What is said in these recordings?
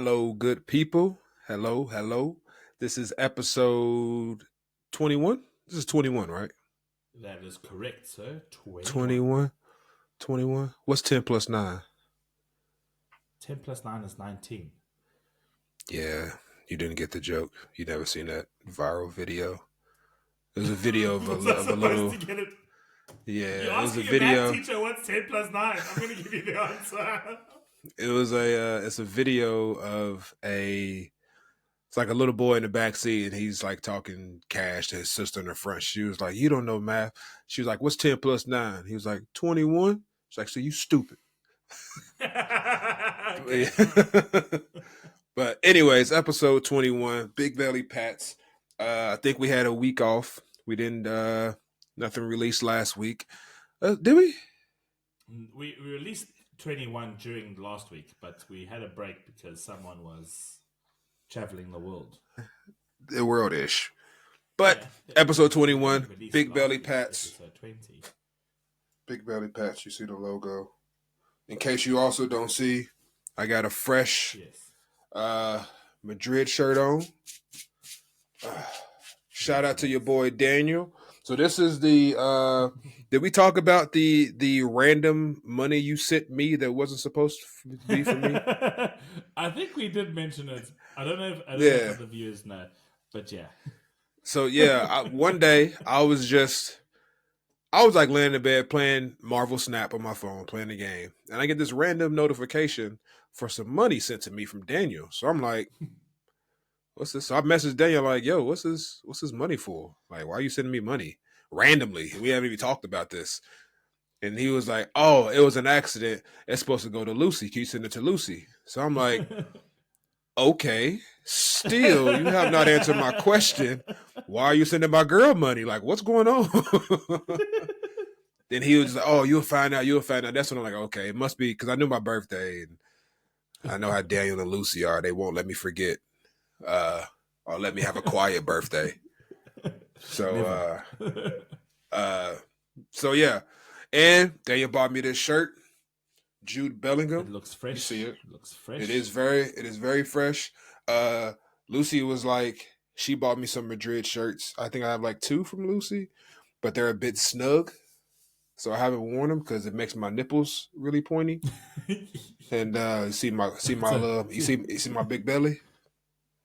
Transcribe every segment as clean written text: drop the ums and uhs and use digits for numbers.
Hello, good people. Hello, hello. This is episode 21. This is 21, right? That is correct, sir. 21. 21. 21. What's 10 plus 9? 10 plus 9 is 19. Yeah, you didn't get the joke. You never seen that viral video. It was a video of Was I of a supposed little. to get it? Yeah, You're it was a asking a math video. teacher what's 10 plus 9. I'm going to give you the answer. It's a video of it's like a little boy in the back seat, and he's like talking cash to his sister in the front. She was like, "You don't know math." She was like, "What's 10 plus 9?" He was like, 21. She's like, "So you stupid." Okay, all right. But anyways, episode 21, Big Belly Pats. I think we had a week off. We didn't nothing released last week. Did we? We released 21 during last week, but we had a break because someone was traveling the world. The world ish. But Yeah, episode we didn't 21, release Big last Belly week's Pats. episode 20. Big Belly Pats, you see the logo. In case you also don't see, I got a fresh Yes. Madrid shirt on. Shout out to your boy Daniel. So this is the did we talk about the random money you sent me that wasn't supposed to be for me? I think we did mention it. I don't know if Yeah. other viewers know, but yeah. So yeah, one day I was like laying in bed playing Marvel Snap on my phone, playing the game, and I get this random notification for some money sent to me from Daniel. So I'm like, "What's this?" So I messaged Daniel like, "Yo, what's this? What's this money for? Like, why are you sending me money randomly? We haven't even talked about this." And he was like, "Oh, it was an accident. It's supposed to go to Lucy. Can you send it to Lucy?" So I'm like, "Okay." Still, you have not answered my question. Why are you sending my girl money? Like, what's going on? Then he was just like, "Oh, you'll find out. You'll find out." That's when I'm like, "Okay, it must be because I knew my birthday, and I know how Daniel and Lucy are. They won't let me forget, uh, or let me have a quiet birthday." So, Never. uh, so yeah. And Daniel bought me this shirt, Jude It Bellingham. looks You see fresh. it? It looks It fresh. is very fresh. Lucy was like, she bought me some Madrid shirts. I think I have like two from Lucy, but they're a bit snug. So I haven't worn them because it makes my nipples really pointy. And you So, you see my big belly.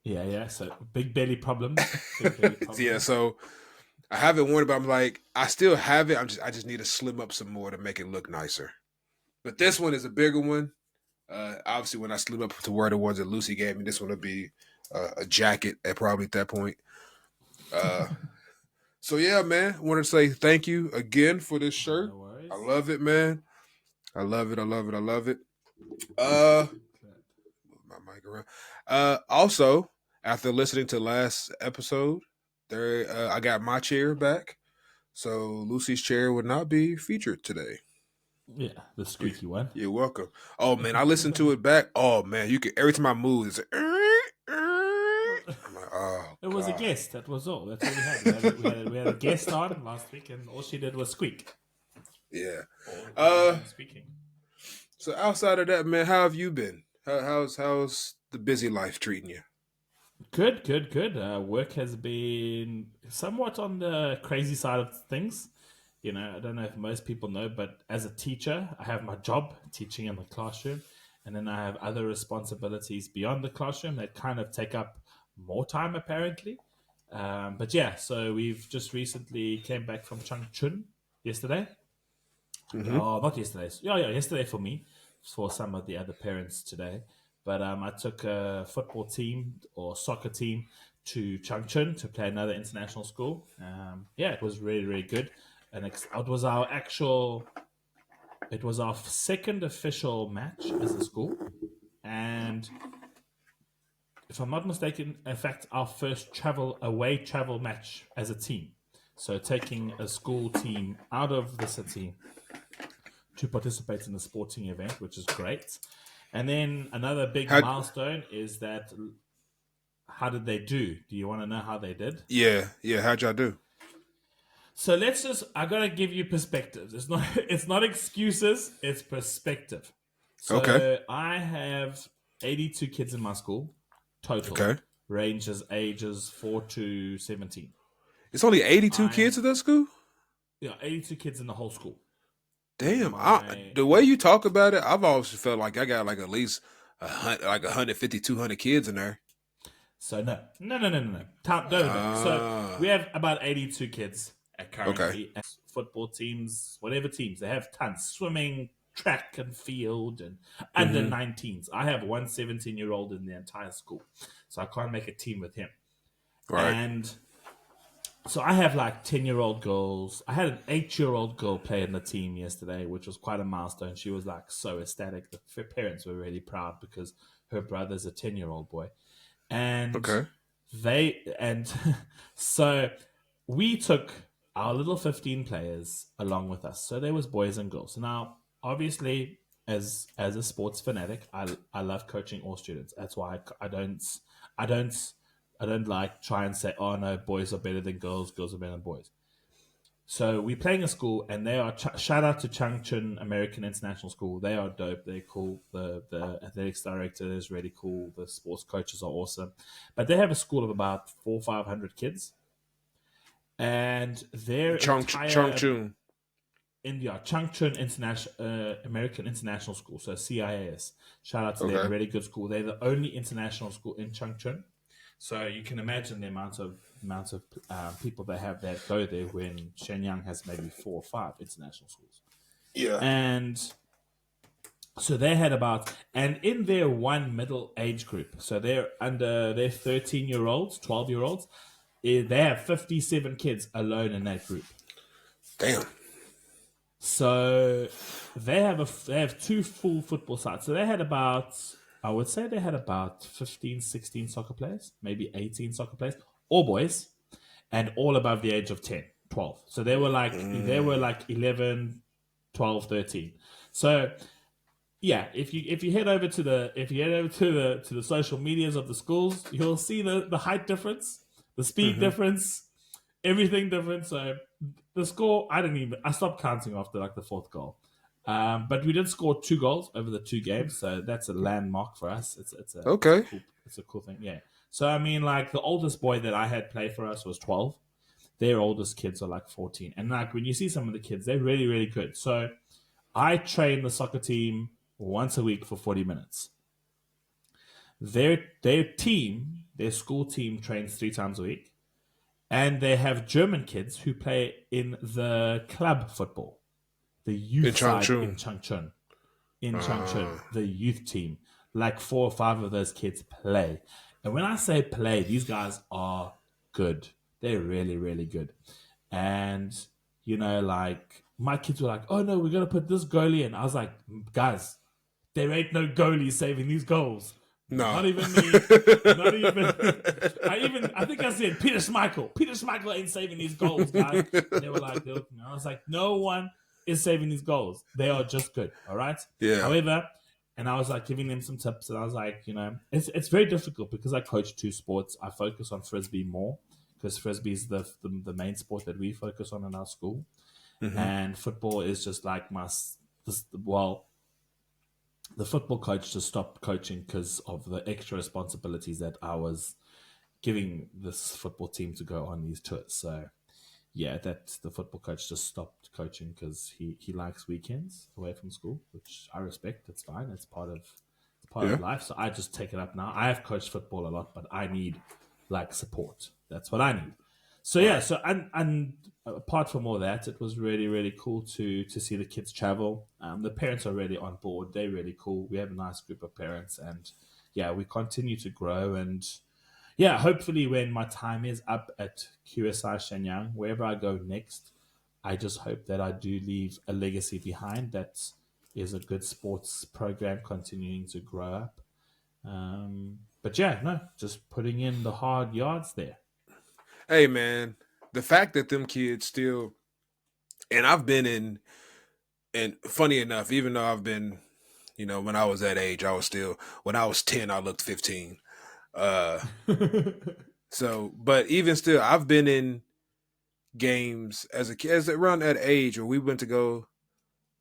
yeah. So big belly problems. Big belly Yeah, problems. so I haven't worn it, but I'm like, I still have it. I just need to slim up some more to make it look nicer. But this one is a bigger one. Obviously, when I slim up to wear the ones that Lucy gave me, this one will be a jacket at probably at that point. Uh, so yeah, man, I wanted to say thank you again for this shirt. No I worries. love it, man. I love it. I love it. I love it. Uh, move my mic around. Also, after listening to last episode, I got my chair back, so Lucy's chair would not be featured today. Yeah, the You- squeaky one. You're welcome. Oh man, I listened to it back. Oh man, you can every time I move, it's like, I'm like, oh It was a god, guest. That was all. That's all we had. We had a guest on last week, and all she did was squeak. yeah. All it was Uh, doing squeaking. so outside of that, man, how have you been? How's the busy life treating you? Good. Work has been somewhat on the crazy side of things. I don't know if most people know, but as a teacher, I have my job teaching in the classroom, and then I have other responsibilities beyond the classroom that kind of take up more time, apparently. But yeah, so we've just recently came back from Changchun yesterday. Mm-hmm. Oh, not yesterday. Yeah, yesterday for me, for some of the other parents today. But I took a football team or soccer team to Changchun to play another international school. Yeah, it was really, really good. And it was our second official match as a school. And if I'm not mistaken, in fact, our first away travel match as a team. So taking a school team out of the city to participate in a sporting event, which is great. And then another big How? milestone is that how did they do? Do you want to know how they did? Yeah. How'd y'all do? So I gotta give you perspectives. It's not excuses, it's perspective. Okay. So I have 82 kids in my school total, Okay. ranges ages 4 to 17. It's only 82 I kids at that school? Yeah, 82 kids in the whole school. Damn. My The way you talk about it, I've always felt like I got like at least like 150, 200 kids in there. So no. Don't know. So we Ah. have about 82 kids Okay. currently. And football teams, whatever teams, they have tons. Swimming, track and field, and under Mm-hmm. 19s. I have one 17-year-old in the entire school. So I can't make a team with him. Right. And so I have like 10-year-old girls. I had an 8-year-old girl play in the team yesterday, which was quite a milestone. She was like so ecstatic. The parents were really proud because her brother's a 10-year-old boy. And Okay. and so we took our little 15 players along with us. So there was boys and girls. So now, obviously, as a sports fanatic, I love coaching all students. That's why I don't I don't like try and say, oh no, boys are better than girls, girls are better than boys. So we're playing a school, and they are shout out to Changchun American International School. They are dope. They're cool. The athletics director is really cool. The sports coaches are awesome, but they have a school of about 400-500 kids, and their Chung entire Chun. India Changchun International American International School, so CIAS. Shout out to them. Okay. Really good school. They're the only international school in Changchun. So you can imagine the amount of people they have that go there when Shenyang has maybe 4 or 5 international schools. Yeah. And so they had about, and in their one middle age group, so they're under their 13-year-olds, 12-year-olds, they have 57 kids alone in that group. Damn. So they have 2 full football sides. So they had about, I would say they had about 15, 16 soccer players, maybe 18 soccer players, all boys, and all above the age of 10, 12. So they were Mm. like 11, 12, 13. So yeah, if you head over to the social medias of the schools, you'll see the height difference, the speed Mm-hmm. difference, everything different. So the score, I stopped counting after like the 4th goal. But we did score 2 goals over the 2 games, so that's a landmark for us. Okay. It's a cool thing. Yeah. So I mean, like the oldest boy that I had play for us was 12. Their oldest kids are like 14, and like when you see some of the kids, they're really really good. So I train the soccer team once a week for 40 minutes. Their school team trains 3 times a week, and they have German kids who play in the club football, the In youth Chung side in Chun. Changchun. In Changchun, Uh, the youth team, like 4 or 5 of those kids play. And when I say play, these guys are good. They're really, really good. And, like my kids were like, oh no, we're going to put this goalie in. I was like, guys, there ain't no goalie saving these goals. no. Not even me. Not even. I think I said Peter Schmeichel. Peter Schmeichel ain't saving these goals, guys. And they were like, I was like, no one is saving these goals. They are just good. All right. Yeah. However, and I was like giving them some tips, and I was like, it's very difficult because I coach 2 sports. I focus on frisbee more because frisbee is the main sport that we focus on in our school, Mm-hmm. and football is just like well, the football coach just stopped coaching because of the extra responsibilities that I was giving this football team to go on these tours. So yeah, that the football coach just stopped coaching because he likes weekends away from school, which I respect. It's fine. It's part of Yeah. life. So I just take it up now. I have coached football a lot, but I need like support. That's what I need. So yeah, Right. so and apart from all that, it was really really cool to see the kids travel. The parents are really on board. They're really cool. We have a nice group of parents, and yeah, we continue to grow. And yeah, hopefully when my time is up at QSI Shenyang, wherever I go next, I just hope that I do leave a legacy behind that is a good sports program continuing to grow up. But yeah, no, just putting in the hard yards there. Hey man, the fact that them kids still and I've been in and funny enough, even though I've been, when I was that age, I was still when I was 10, I looked 15. Uh so but even still, I've been in games as a kid as around that age where we went to go.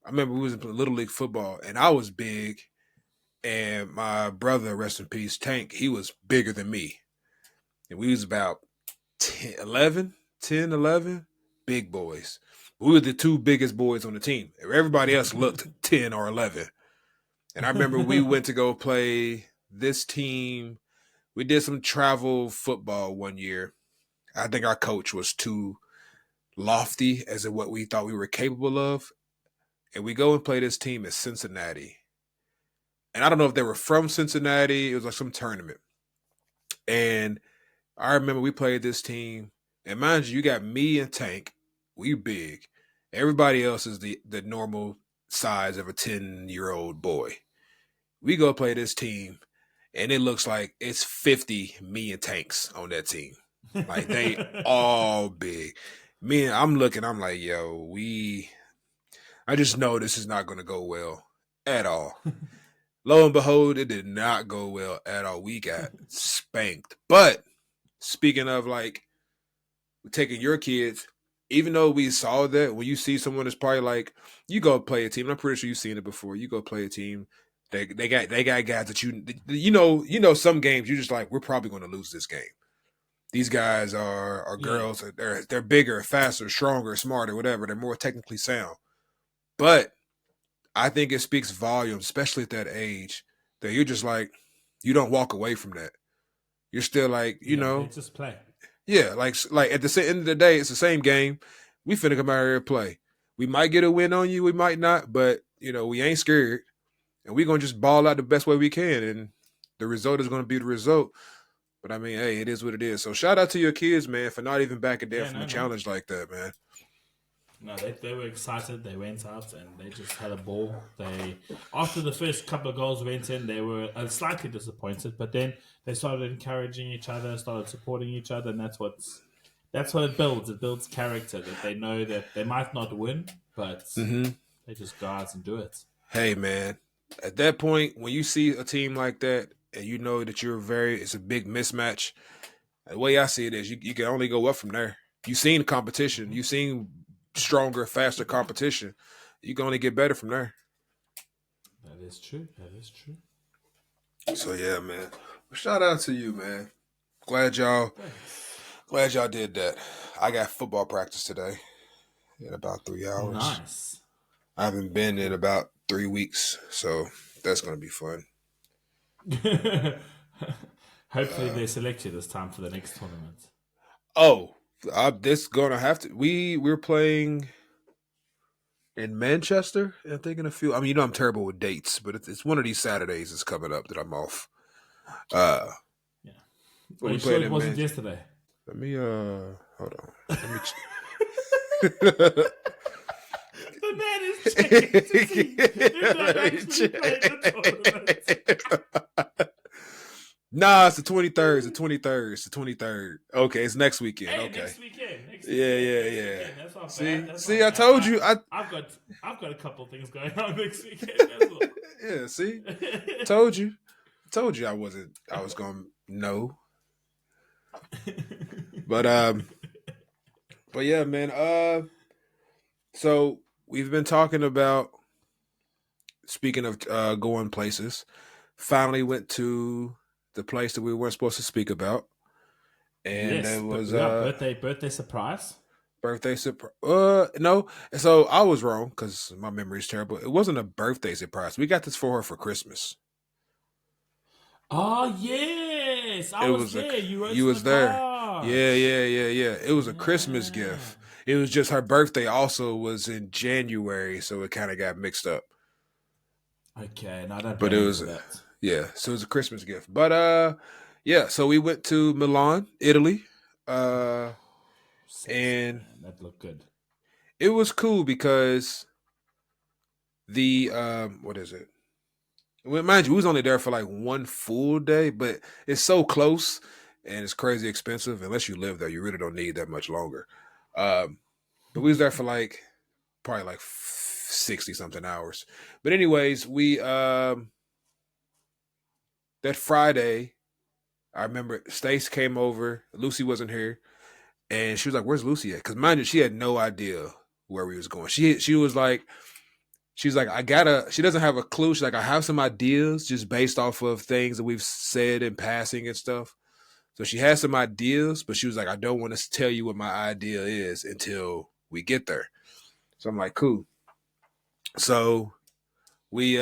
I remember we was in little league football and I was big and my brother, rest in peace, Tank, he was bigger than me. And we was about 10, 11, 10, 11, big boys. We were the two biggest boys on the team. Everybody else looked 10 or 11. And I remember we went to go play this team. We did some travel football one year. I think our coach was too lofty as in what we thought we were capable of. And we go and play this team at Cincinnati. And I don't know if they were from Cincinnati. It was like some tournament. And I remember we played this team. And mind you, you got me and Tank. We big. Everybody else is the normal size of a 10-year-old boy. We go play this team, and it looks like it's 50 me and Tanks on that team. Like, they all big. I'm looking, I'm like, yo, I just know this is not going to go well at all. Lo and behold, it did not go well at all. We got spanked. But speaking of, like, taking your kids, even though we saw that, when you see someone that's probably like, you go play a team, and I'm pretty sure you've seen it before, you go play a team, they got guys that you know some games you just like, we're probably going to lose this game. These guys are Yeah. girls, they're bigger, faster, stronger, smarter, whatever. They're more technically sound. But I think it speaks volumes, especially at that age, that you're just like, you don't walk away from that. You're still like, Yeah, they just play. yeah, like at the end of the day, it's the same game. We finna come out here and play. We might get a win on you, we might not, but we ain't scared, and we gonna just ball out the best way we can, and the result is gonna be the result. But I mean, hey, it is what it is. So shout out to your kids, man, for not even backing down Yeah, from a no. challenge like that, man. No, they were excited. They went out and they just had a ball. They After the first couple of goals went in, they were slightly disappointed, but then they started encouraging each other, started supporting each other, and that's what it builds. It builds character, that they know that they might not win, but Mm-hmm. they just go out and do it. Hey, man, at that point, when you see a team like that, and you know that it's a big mismatch. The way I see it is, you can only go up from there. You've seen competition. You've seen stronger, faster competition. You can only get better from there. That is true. That is true. So yeah, man. Well, shout out to you, man. Glad y'all Thanks. glad y'all did that. I got football practice today in about 3 hours. Nice. I haven't been in about 3 weeks, so that's gonna be fun. Hopefully they select you this time for the next tournament. Oh, this gonna have to. We're playing in Manchester. I think in a few. I mean, I'm terrible with dates, but it's one of these Saturdays that's coming up that I'm off. Uh, Yeah. Are we you sure playing it in wasn't Man. yesterday? Let me hold on. Let me. The man is checking to see if I've actually played the tournament. Nah, it's the 23rd. It's the 23rd. It's the 23rd. Okay, it's next weekend. Hey, Okay. next weekend. Next Yeah, weekend. yeah, Next yeah. weekend. That's not See, bad. That's see, not I bad. told you. I've got a couple things going on next weekend as well. Yeah. See, told you. Told you I wasn't. I was gonna no. But but yeah, man. So we've been talking about, speaking of going places. Finally went to the place that we weren't supposed to speak about, and Yes, it but was yeah, birthday surprise. birthday surprise. No. So I was wrong because my memory is terrible. It wasn't a birthday surprise. We got this for her for Christmas. Oh yes, I It was was a there. You wrote you in the was there. Yeah, cards. yeah, yeah, yeah. It was a Christmas Yeah. gift. It was just her birthday also was in January, so it kind of got mixed up. Okay, and I don't But blame it you was for that. yeah, so it was a Christmas gift. But yeah, so we went to Milan, Italy. Uh Sexy and man, that looked good. it was cool because the what is it? Well, mind you, we was only there for like one full day, but it's so close and it's crazy expensive. Unless you live there, you really don't need that much longer. Um, but we was there for like probably like 60 something hours. But anyways, we that Friday, I remember Stace came over. Lucy wasn't here, and she was like, "Where's Lucy at?" Because mind you, she had no idea where we was going. She was like, she's like, she doesn't have a clue. She's like, I have some ideas just based off of things that we've said in passing and stuff. So she has some ideas, but she was like, I don't want to tell you what my idea is until we get there. So I'm like, cool. So we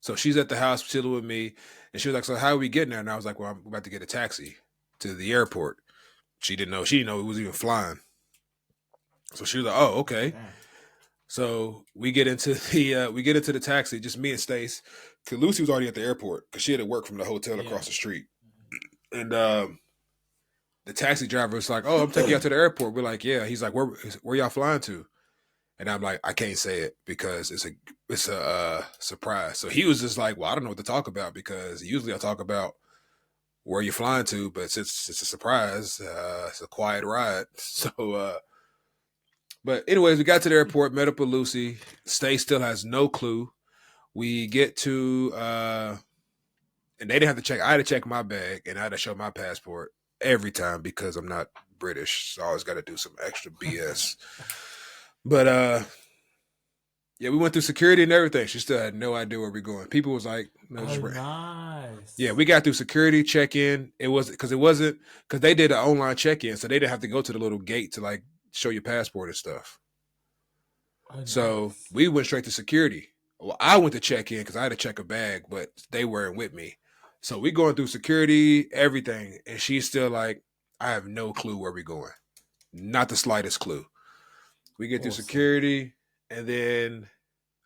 so she's at the house chilling with me, and she was like, so how are we getting there? And I was like, well, I'm about to get a taxi to the airport. She didn't know it was even flying. So she was like, oh, okay. Damn. So we get into the taxi, just me and Stace, because Lucy was already at the airport because she had to work from the hotel Yeah. across the street. And the taxi driver was like, "Oh, I'm taking you out to the airport." We're like, "Yeah." He's like, "Where y'all flying to?" And I'm like, "I can't say it because it's a surprise." So he was just like, "Well, I don't know what to talk about because usually I talk about where you're flying to, but since it's a surprise, it's a quiet ride." So, but anyways, we got to the airport, met up with Lucy. Stace still has no clue. We get to and they didn't have to check. I had to check my bag and I had to show my passport every time because I'm not British. So I always got to do some extra BS. But yeah, we went through security and everything. She still had no idea where we're going. People was like, no, Oh, just yeah, nice. we got through security check in. It wasn't because they did an online check in, so they didn't have to go to the little gate to like show your passport and stuff. Oh, So nice. we went straight to security. Well, I went to check in because I had to check a bag, but they weren't with me. So we going through security, everything, and she's still like, I have no clue where we're going. Not the slightest clue. We get through Awesome. security, and then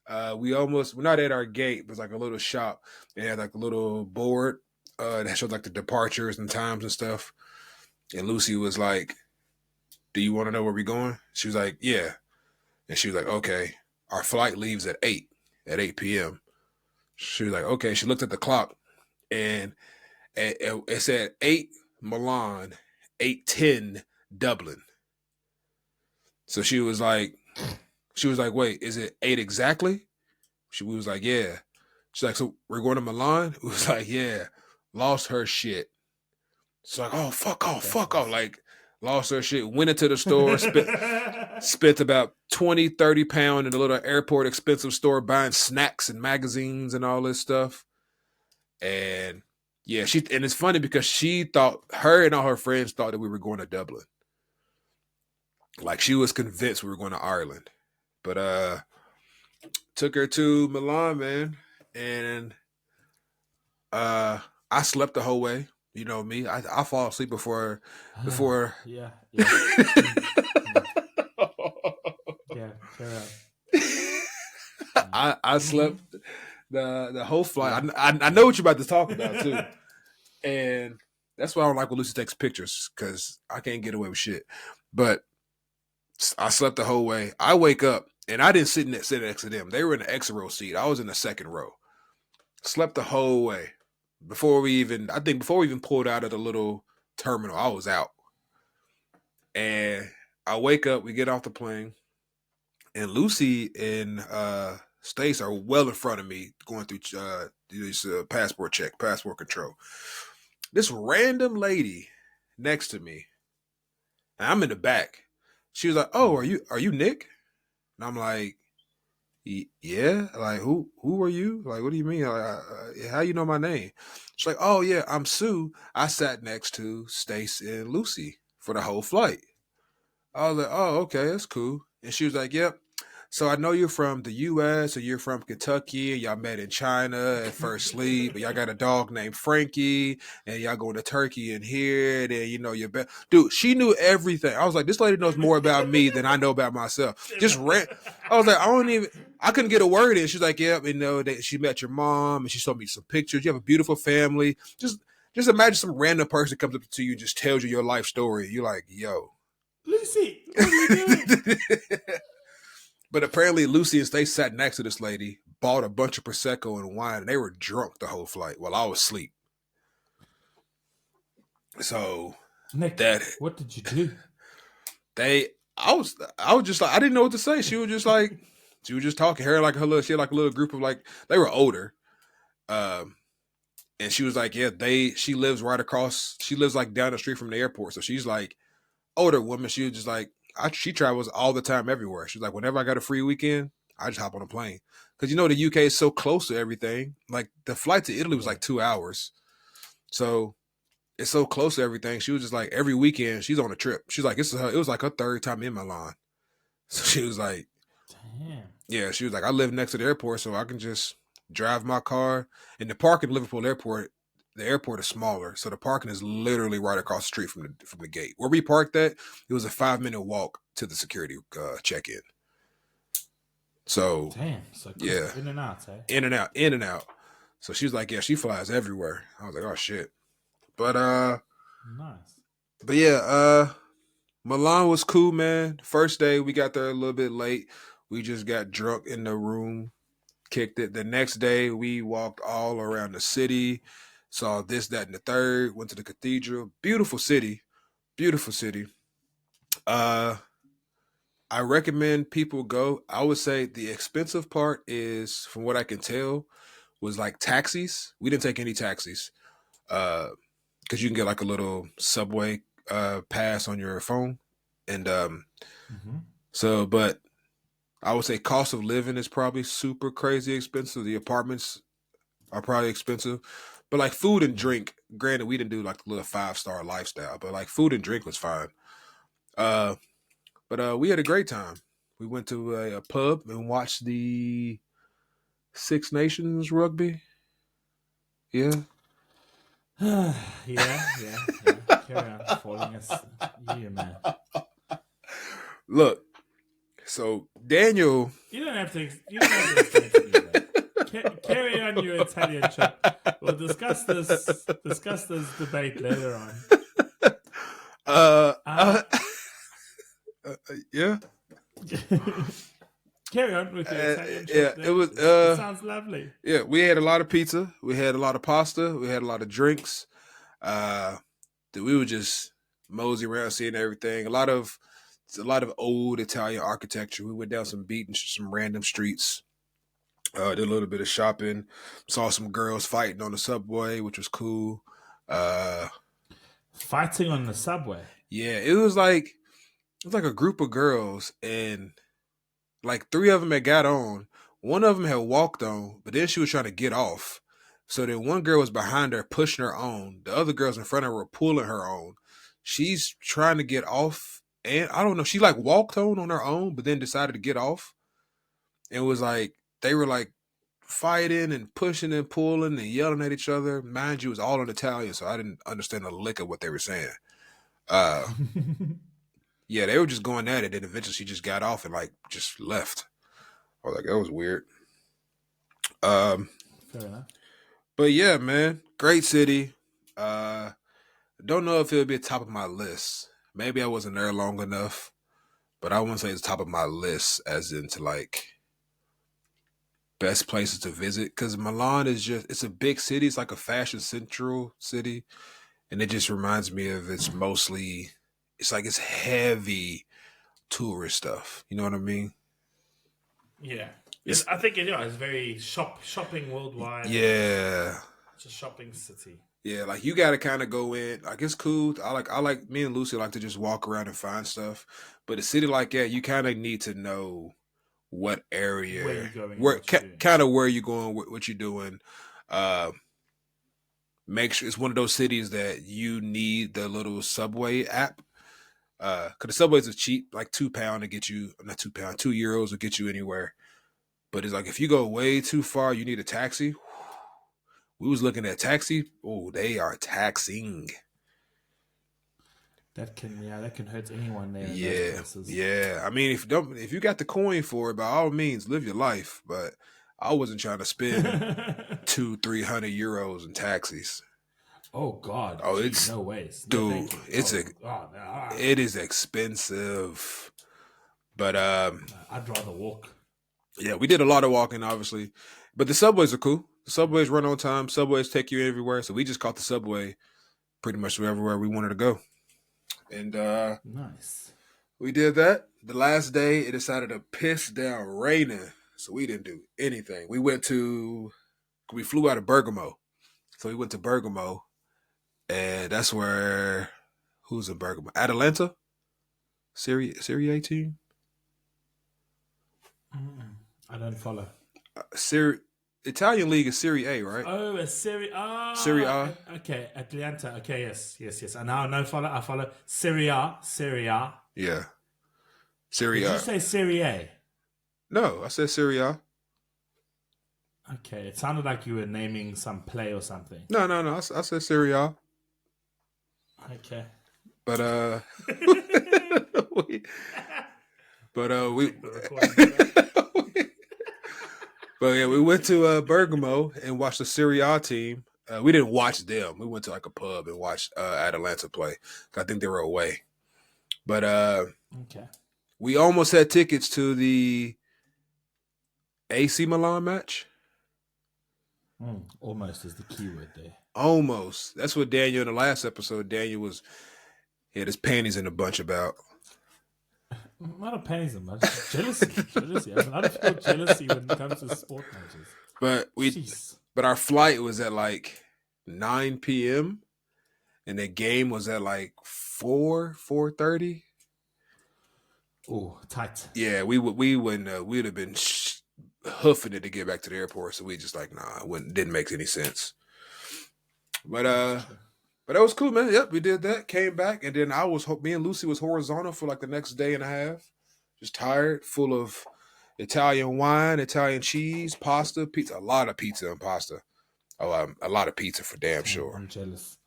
we're not at our gate, but it's like a little shop. They had like a little board that showed like the departures and times and stuff. And Lucy was like, do you want to know where we're going? She was like, yeah. And she was like, okay, our flight leaves at 8 p.m. She was like, okay. She looked at the clock and it said 8 Milan, 8:10 Dublin. So she was like, wait, is it 8 exactly? We was like, yeah. She's like, so we're going to Milan? It was like, yeah. Lost her shit. She's like, oh, fuck off, That's fuck off. awesome. Like, lost her shit. Went into the store, spent about 20, 30 pounds in a little airport expensive store buying snacks and magazines and all this stuff. And yeah, and it's funny because she thought her and all her friends thought that we were going to Dublin. Like she was convinced we were going to Ireland. But took her to Milan, man. And I slept the whole way. You know me. I fall asleep before Yeah, yeah. Mm, mm. Yeah, fair up. I Mm-hmm. slept the whole flight. I know what you're about to talk about too, and that's why I don't like when Lucy takes pictures because I can't get away with shit. But I slept the whole way. I wake up and I didn't sit next to them. They were in the extra row seat. I was in the second row. Slept the whole way. Before we even pulled out of the little terminal, I was out. And I wake up, we get off the plane, and Lucy and Stace are well in front of me going through this passport check, passport control. This random lady next to me, and I'm in the back. She was like, "Oh, Mm. are you Nick?" And I'm like, "Yeah." Like, who are you? Like, what do you mean? Like, how you know my name? She's like, "Oh yeah, I'm Sue. I sat next to Stace and Lucy for the whole flight." I was like, "Oh, okay, that's cool." And she was like, "Yep. So I know you're from the U.S. or you're from Kentucky, and y'all met in China at first sleep, but y'all got a dog named Frankie, and y'all going to Turkey in here, and then you know your dude." She knew everything. I was like, "This lady knows more about me than I know about myself." Just ran. I was like, "I don't even." I couldn't get a word in. She's like, "Yep, you know that she met your mom, and she showed me some pictures. You have a beautiful family." Just imagine some random person comes up to you and just tells you your life story. You're like, "Yo." Lucy, what are you doing? But apparently, Lucy and Stace sat next to this lady, bought a bunch of prosecco and wine, and they were drunk the whole flight while I was asleep. So Nick, that what did you do? they, I was just like, I didn't know what to say. She was just talking. She had like a little group of like, they were older. Um, and she was like, yeah, she lives right across. She lives like down the street from the airport. So she's like older woman. She was just like, she travels all the time everywhere. She's like, whenever I got a free weekend, I just hop on a plane because you know the UK is so close to everything. Like the flight to Italy was Yeah. like 2 hours, so it's so close to everything. She was just like every weekend she's on a trip. She's like it was like her third time in Milan. So she was like, Damn. yeah, she was like, I live next to the airport, so I can just drive my car. And the parking Liverpool Airport, the airport is smaller, so the parking is literally right across the street from the gate. Where we parked at, it was a 5 minute walk to the security check in. So Damn. So quick yeah, in and out, eh? in and out, in and out. So she was like, yeah, she flies everywhere. I was like, oh shit. But Nice. but yeah, Milan was cool, man. First day we got there a little bit late. We just got drunk in the room, kicked it. The next day we walked all around the city, saw this, that, and the third. Went to the cathedral. Beautiful city, beautiful city. Uh, I recommend people go. I would say the expensive part is, from what I can tell, was like taxis. We didn't take any taxis. Because you can get like a little subway pass on your phone, and Mm-hmm. but I would say cost of living is probably super crazy expensive. The apartments are probably expensive, but like food and Yeah. drink. Granted, we didn't do like the little 5-star lifestyle, but like food and drink was fine. Uh, but we had a great time. We went to a pub and watched the Six Nations rugby. Yeah, Yeah, yeah, yeah. Carry on. Falling as you, man. look. So Daniel, You don't have to. You don't have to explain to me that. Carry on your Italian trip. We'll discuss this. Discuss this debate later on. uh, Uh, uh, yeah, carry on with your Italian yeah. trip. It Then was it sounds lovely. yeah. We had a lot of pizza. We had a lot of pasta. We had a lot of drinks. Uh, we would just mosey around, seeing everything. A lot of old Italian architecture. We went down some random streets. Did a little bit of shopping. Saw some girls fighting on the subway, which was cool. Uh, Fighting on the subway. yeah, it was like a group of girls, and like three of them had got on. One of them had walked on, but then she was trying to get off. So then one girl was behind her, pushing her on. The other girls in front of her were pulling her on. She's trying to get off, and I don't know. She like walked on her own, but then decided to get off. And it was like they were like fighting and pushing and pulling and yelling at each other. Mind you, it was all in Italian, so I didn't understand a lick of what they were saying. Uh, yeah, they were just going at it. And eventually, she just got off and like just left. I was like, that was weird. Um, Fair enough. but yeah, man, great city. Uh, don't know if it'll be top of my list. Maybe I wasn't there long enough, but I wouldn't say it's top of my list as into like best places to visit. Because Milan is it's a big city. It's like a fashion central city, and it just reminds me of it's like it's heavy tourist stuff. You know what I mean? Yeah. It's I think it's very shopping worldwide. yeah. It's a shopping city. Yeah, like you got to kind of go in. Like it's cool. I like me and Lucy like to just walk around and find stuff. But a city like that, you kind of need to know what Where area, you're going and where what you're doing. kind of where you're going, what you're doing. Uh, make sure it's one of those cities that you need the little subway app. Cause the subways are cheap, like £2 to get you, not £2, €2 will get you anywhere. But it's like if you go way too far, you need a taxi. We was looking at taxi. Oh, they are taxing. That can hurt anyone there in those Yeah, places. yeah. I mean, if you got the coin for it, by all means, live your life. But I wasn't trying to spend 200-300 euros in taxis. Oh God, Oh, gee, it's no ways, no dude, thank you. Oh, oh no, it is expensive. But I'd rather walk. yeah, we did a lot of walking, obviously. But the subways are cool. The subways run on time. Subways take you everywhere. So we just caught the subway pretty much everywhere we wanted to go. And Nice. we did that. The last day, it decided to piss down raining, so we didn't do anything. We flew out of Bergamo, so we went to Bergamo, and that's where who's in Bergamo? Atalanta, Serie A team? I don't follow. Serie Italian league is Serie A, right? Oh, a Serie. Serie A. Okay, Atlanta. Okay, yes. And now no follow. I follow Serie A. Serie A. Yeah, Serie Did you A. say Serie A? No, I said Serie A. Okay, it sounded like you were naming some play or something. No. I said Serie A. Okay. But we, we. Check the recording for that. But yeah, we went to Bergamo and watched the Serie A team. We didn't watch them. We went to like a pub and watched Atalanta play. I think they were away. But Okay. we almost had tickets to the AC Milan match. Almost is the keyword there. Almost. That's what Daniel in the last episode. He had his panties in a bunch about. Not a panties in much. Jealousy. I have a lot of jealousy when it comes to sport matches. But our flight was at like 9 p.m. and the game was at like 4:30. Oh, tight. Yeah, we wouldn't we'd have been hoofing it to get back to the airport. So we just like didn't make any sense. But that was cool, man. Yep, we did that. Came back, and then me and Lucy was horizontal for like the next day and a half. Just tired, full of Italian wine, Italian cheese, pasta, pizza. A lot of pizza and pasta. Oh, a lot of pizza for damn sure. I'm jealous.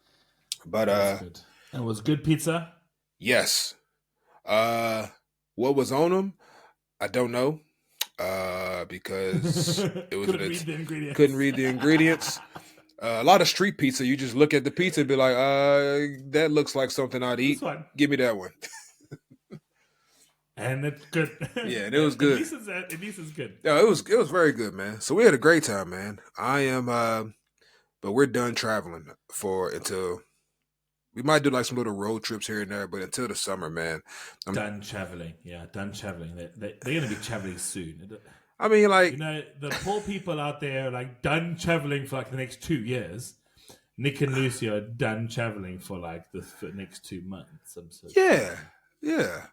But good. And it was good pizza. Yes. What was on them? I don't know. Because it was couldn't read the ingredients. A lot of street pizza, you just look at the pizza and be like, that looks like something I'd eat. Give me that one. And it's good. Yeah, and it was good. At least it's good. Yeah, it was very good, man. So we had a great time, man. But we're done traveling until we might do like some little road trips here and there, but until the summer, man. I'm done traveling. Yeah, done traveling. They're going to be traveling soon. I mean, like, the poor people out there are like done traveling for like the next 2 years. Nick and Lucy are done traveling for like the next 2 months. Yeah.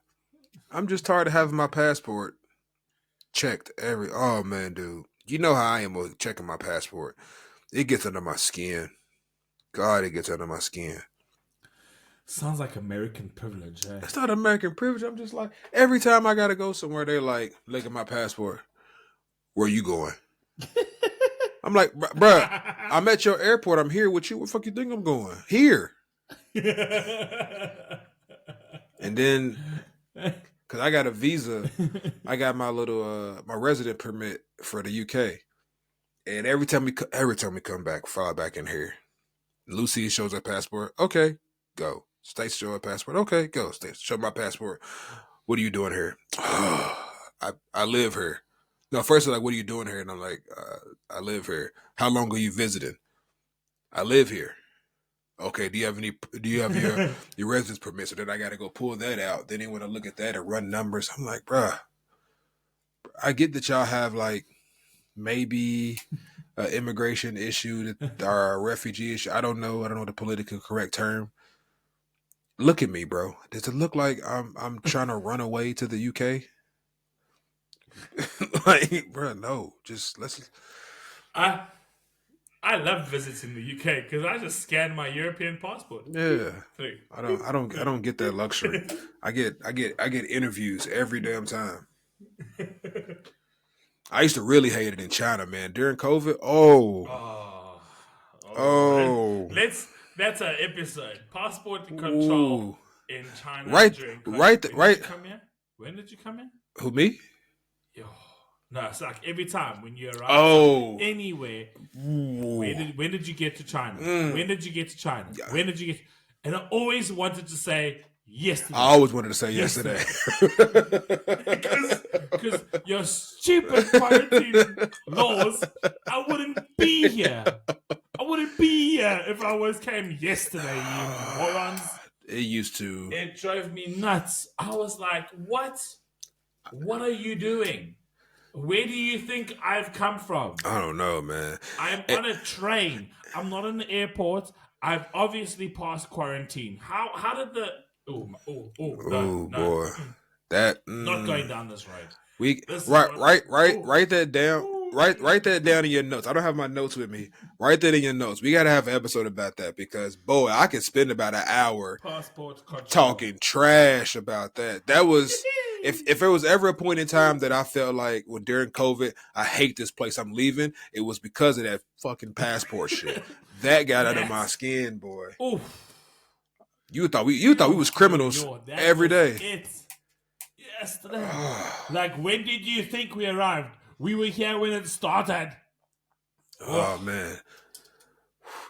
I'm just tired of having my passport checked oh man, dude. You know how I am with checking my passport. It gets under my skin. God, it gets under my skin. Sounds like American privilege, eh? It's not American privilege. I'm just like, every time I gotta go somewhere, they're like, look at my passport. Where you going? I'm like, bruh, I'm at your airport. I'm here with you. Where the fuck you think I'm going? Here. And then, because I got a visa, I got my little my resident permit for the UK. And every time we come back, fly back in here, Lucy shows her passport. Okay, go. States show her passport. Okay, go. States show my passport. What are you doing here? I live here. No, first they're like, what are you doing here? And I'm like, I live here. How long are you visiting? I live here. Okay, do you have your residence permit? So then I got to go pull that out. Then they want to look at that and run numbers. I'm like, bruh, I get that y'all have like maybe an immigration issue or a refugee issue. I don't know the politically correct term. Look at me, bro. Does it look like I'm trying to run away to the UK? Like, bro, no. Just let's. I love visiting the UK because I just scan my European passport. Yeah, I don't get that luxury. I get interviews every damn time. I used to really hate it in China, man. During COVID, That's an episode. Passport control in China. Right. When did you come in? Who, me? No, it's like every time when you arrive anywhere. When did you get to China? When did you get to China? Yeah. When did you get? And I always wanted to say yesterday. I always wanted to say yesterday. Because your stupid quarantine laws, I wouldn't be here. I wouldn't be here if I came yesterday, you morons. It used to. It drove me nuts. I was like, what? What are you doing? Where do you think I've come from? I don't know, man. I'm on a train. I'm not in the airport. I've obviously passed quarantine. How did the No, Oh no. boy, that Not going down this road. we This is what. write that down. Write that down in your notes. I don't have my notes with me. Write that in your notes. We gotta have an episode about that because boy, I could spend about an hour Passport control. talking trash about that. That was if there was ever a point in time that I felt like well during COVID, I hate this place, I'm leaving, it was because of that fucking passport shit. That got under my skin, boy. Oof. You thought we was criminals That every was day. it. Yesterday. Like, when did you think we arrived? We were here when it started. Oh man.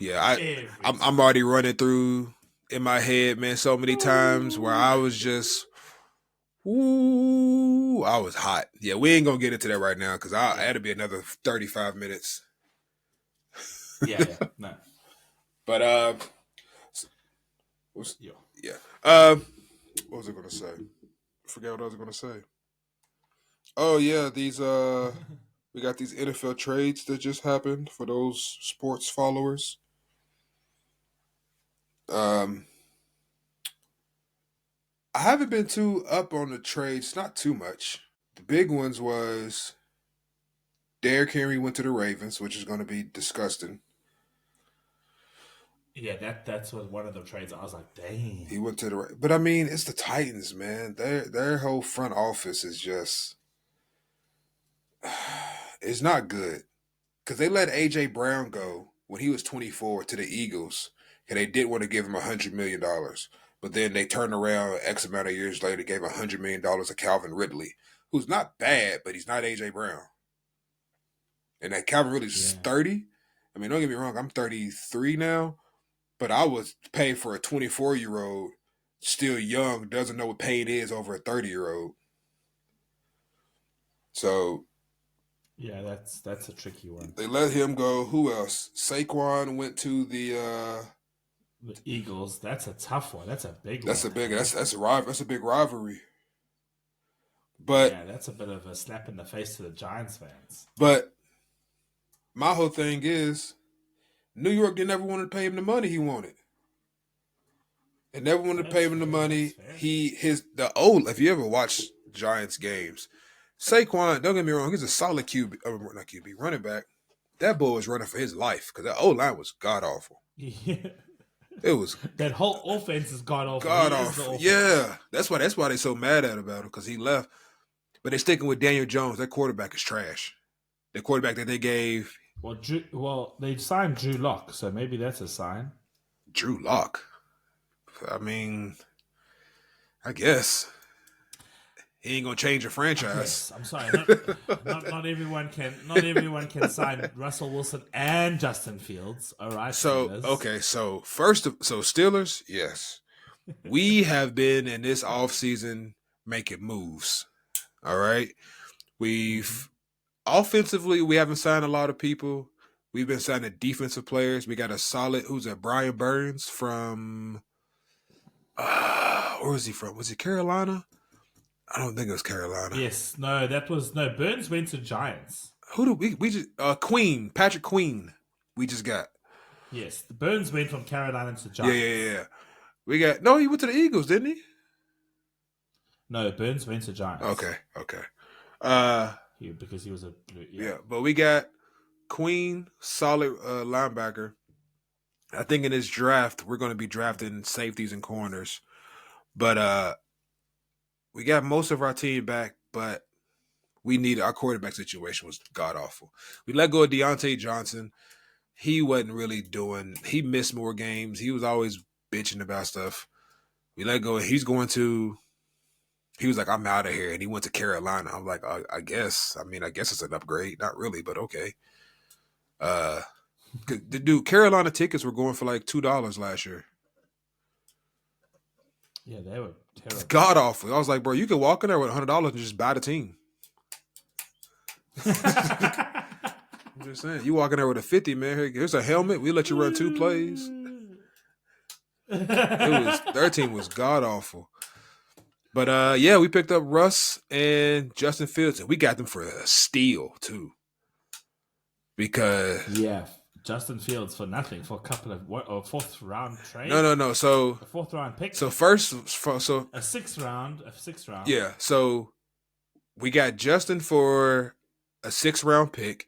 Yeah, I'm already running through in my head, man, so many times where I was just ooh, I was hot. Yeah, we ain't gonna get into that right now because that'll be another 35 minutes. No. But yeah. What was I gonna say? I forgot what I was gonna say. Oh yeah, these we got these NFL trades that just happened for those sports followers. Um, I haven't been too up on the trades, not too much. The big ones was Derrick Henry went to the Ravens, which is going to be disgusting. Yeah, that's what one of the trades. I was like, dang. He went to the, but I mean, it's the Titans, man. Their whole front office is just, it's not good because they let AJ Brown go when he was 24 to the Eagles, and they did want to give him $100 million. But then they turned around X amount of years later, gave $100 million to Calvin Ridley, who's not bad, but he's not AJ Brown. And that Calvin Ridley's 30. I mean, don't get me wrong, I'm 33 now, but I was paid for a 24-year-old, still young, doesn't know what pain is over a 30-year-old. So yeah, that's a tricky one. They let him go. Who else? Saquon went to the Eagles. That's a tough one. That's a big that's one. That's a big rivalry. But yeah, that's a bit of a slap in the face to the Giants fans. But my whole thing is New York didn't ever want to pay him the money he wanted. They never wanted to pay him the money. If you ever watch Giants games, Saquon, don't get me wrong, he's a solid not QB, running back. That boy was running for his life because that O-line was god awful. Yeah. It was that whole offense is god awful. God awful. Yeah, that's why they're so mad at about him because he left. But they're sticking with Daniel Jones. That quarterback is trash. The quarterback that they gave. Well, they signed Drew Lock, so maybe that's a sign. Drew Lock. I mean, I guess he ain't gonna change a franchise. Yes, I'm sorry. Not everyone can sign Russell Wilson and Justin Fields. All right. So Steelers, yes, we have been in this offseason making moves. All right, we've offensively we haven't signed a lot of people. We've been signing defensive players. We got a solid. Who's that? Brian Burns from. Where was he from? Was it Carolina? I don't think it was Carolina. Yes, no, Burns went to Giants. Who do we just Patrick Queen? We just got. Yes, the Burns went from Carolina to Giants. Yeah. We got he went to the Eagles, didn't he? No, Burns went to Giants. Okay. Because he was a yeah, but we got Queen, solid linebacker. I think in this draft we're going to be drafting safeties and corners, but we got most of our team back, but our quarterback situation was god awful. We let go of Deontay Johnson. He wasn't really he missed more games. He was always bitching about stuff. We let go. He was like, I'm out of here. And he went to Carolina. I'm like, I guess. I mean, I guess it's an upgrade. Not really, but okay. Carolina tickets were going for like $2 last year. Yeah, they were terrible. It's god awful. I was like, bro, you can walk in there with $100 and just buy the team. I'm just saying, you walk in there with a 50, man. Here's a helmet. We let you run 2 plays. Their team was god awful. But we picked up Russ and Justin Fields, and we got them for a steal too. Because Justin Fields for nothing for a couple of or fourth round trade. No. So a fourth round pick. so A sixth round. yeah. So we got Justin for a 6th-round pick.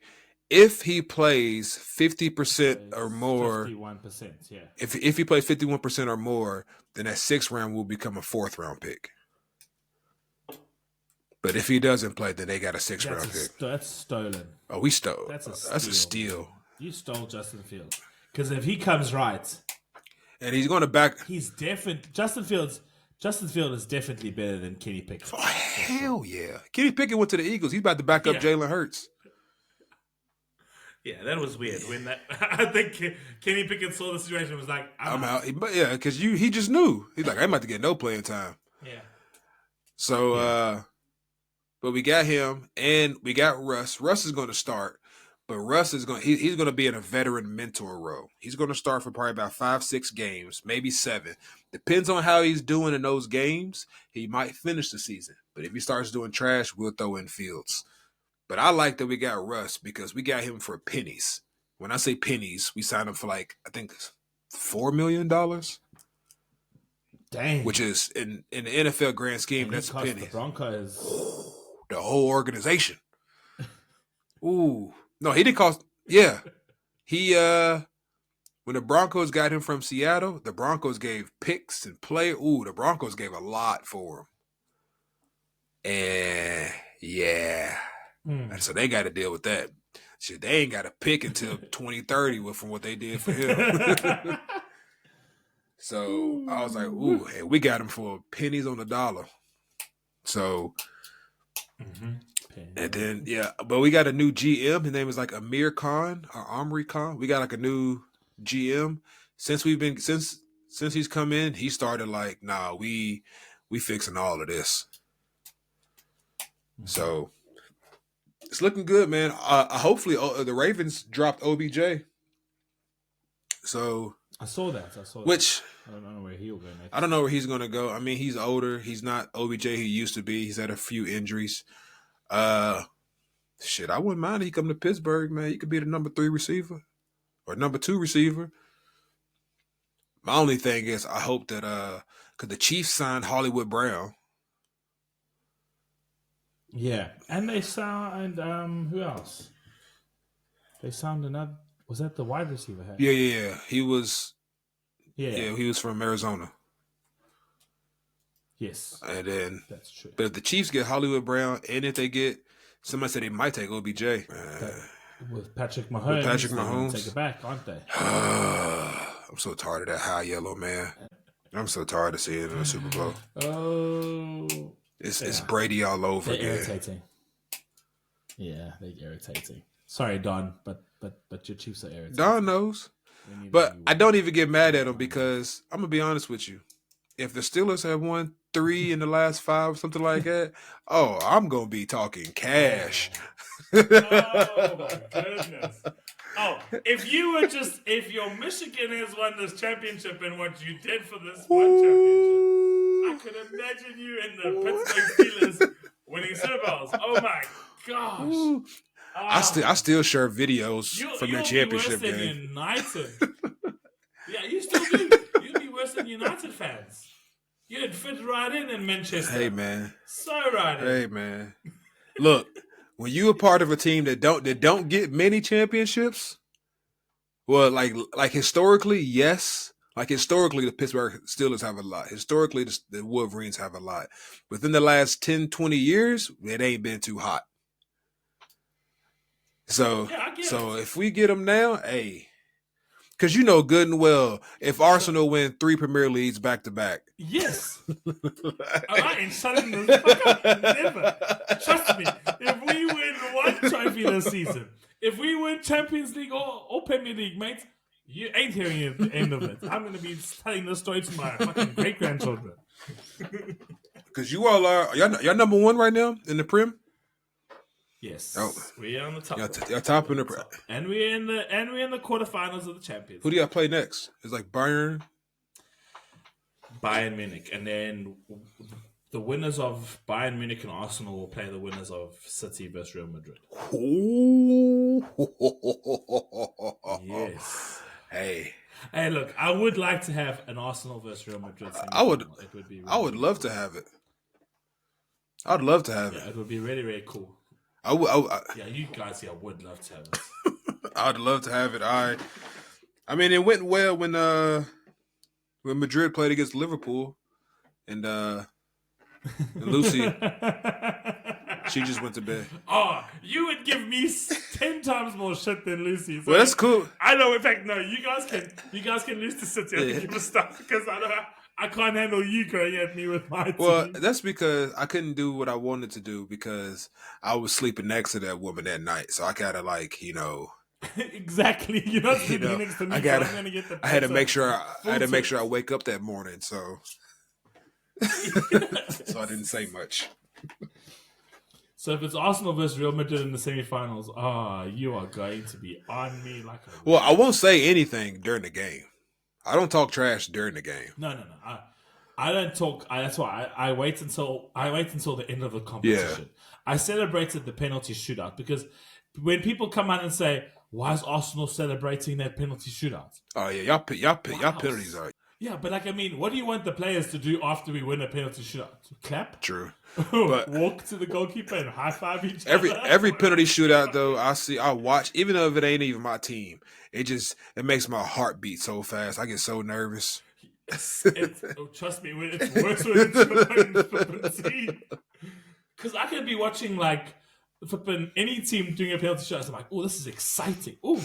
If he plays 50% or more, 51%, yeah. If he plays 51% or more, then that 6th round will become a 4th-round pick. But if he doesn't play, then they got a 6th-round pick. That's stolen. Oh, we stole. That's a steal. You stole Justin Fields. Because if he comes right, and he's going to back, he's definitely Justin Fields is definitely better than Kenny Pickett. Oh, hell yeah. Kenny Pickett went to the Eagles. He's about to back up Jalen Hurts. Yeah, that was weird. When that I think Kenny Pickett saw the situation and was like, I'm out. Yeah, because he just knew. He's like, I'm about to get no playing time. Yeah. So, but we got him and we got Russ. Russ is going to start, but Russ is he's going to be in a veteran mentor role. He's going to start for probably about 5-6 games, maybe 7. Depends on how he's doing in those games. He might finish the season, but if he starts doing trash, we'll throw in Fields. But I like that we got Russ because we got him for pennies. When I say pennies, we signed him for I think $4 million. Dang. Which is in the NFL grand scheme, and that's a penny. The Broncos. The whole organization. Ooh. No, he didn't cost. Yeah. He, when the Broncos got him from Seattle, the Broncos gave picks and play. Ooh, the Broncos gave a lot for him. And yeah. And so they got to deal with that. Shit, they ain't got a pick until 2030 from what they did for him. So I was like, ooh, hey, we got him for pennies on the dollar. So, and then, but we got a new GM. His name is Amir Khan or Omri Khan. We got a new GM. Since he's come in, he started nah, we fixing all of this. So it's looking good, man. Hopefully the Ravens dropped OBJ. So I saw that. Which I don't know where he'll go next. I don't know where he's going to go. I mean, he's older. He's not OBJ he used to be. He's had a few injuries. Shit, I wouldn't mind if he come to Pittsburgh, man. He could be the number 3 receiver or number 2 receiver. My only thing is I hope that because the Chiefs signed Hollywood Brown. Yeah, and they signed who else? They signed another. Was that the wide receiver? Yeah. He was. Yeah, he was from Arizona. Yes, and then that's true. But if the Chiefs get Hollywood Brown, and if they get somebody said they might take OBJ with Patrick Mahomes, take it back, aren't they? I'm so tired of that high yellow man. I'm so tired of seeing it in the Super Bowl. Oh. It's Brady all over they're again. Irritating. Yeah, they're irritating. Sorry, Don, but your Chiefs are irritating. Don knows. But I don't even get mad at him because I'm going to be honest with you. If the Steelers have won 3 in the last 5, something like that, I'm going to be talking cash. Oh, my goodness. Oh, if your Michigan has won this championship and what you did for this one championship, I could imagine you in the Pittsburgh Steelers winning Super Bowls. Oh my gosh! I still share videos from that championship game. You'll be worse than United. Yeah, you still do. You'd be worse than United fans. You'd fit right in Manchester. Hey man, so right in. Hey man, look, when you a part of a team that don't get many championships, well, like historically, yes. Like historically, the Pittsburgh Steelers have a lot. Historically, the Wolverines have a lot. Within the last 10, 20 years, it ain't been too hot. So, if we get them now, hey, because you know good and well, if Arsenal win 3 Premier Leagues back to back, yes, I ain't shutting the fuck up. Never. Trust me. If we win 1 trophy this season, if we win Champions League or Premier League, mate. You ain't hearing the end of it. I'm going to be telling this story to my fucking great-grandchildren. Because you all are... Y'all number 1 right now in the Prem? Yes. We're on the top. Y'all top in the Prem. And we're in the quarterfinals of the Champions. Who do y'all play next? It's Bayern Munich. And then the winners of Bayern Munich and Arsenal will play the winners of City versus Real Madrid. Ooh. Yes. Hey, Hey, look, I would like to have an Arsenal versus Real Madrid I would, semi-final. It would be I really, would really love to cool. have it. I'd love to have it. Yeah, it would be really, really cool. I would, Yeah, you guys here would love to have it. I'd love to have it. I mean, it went well when Madrid played against Liverpool, and Lucy, she just went to bed. Oh, you would give me 10 times more shit than Lucy. So Well, that's cool. I know. In fact, no. You guys can lose to City. I think you must stop because I can't handle you going at me with my Well, team. that's because I couldn't do what I wanted to do because I was sleeping next to that woman that night. So I gotta Exactly. You're not you sleeping know, next to me, I so gotta, I'm gonna get the I had to pizza make sure I had full to make sure I tilt. wake up that morning. So, so I didn't say much. So if it's Arsenal versus Real Madrid in the semi-finals, you are going to be on me like a Well, I rabbit. won't say anything during the game. I don't talk trash during the game. No. I don't talk. That's why I wait until the end of the Yeah. competition. I celebrated the penalty shootout because when people come out and say, "Why is Arsenal celebrating their penalty shootout?" Oh yeah, y'all Wow. penalties are Yeah, but what do you want the players to do after we win a penalty shootout? Clap, true. But walk to the goalkeeper and high five each every other. every penalty shootout though, I watch, even though if it ain't even my team, it makes my heart beat so fast. I get so nervous. Trust me, it's worse when it's your own flippin' team. Because I could be watching flipping any team doing a penalty shot. I'm like, oh, this is exciting. Ooh,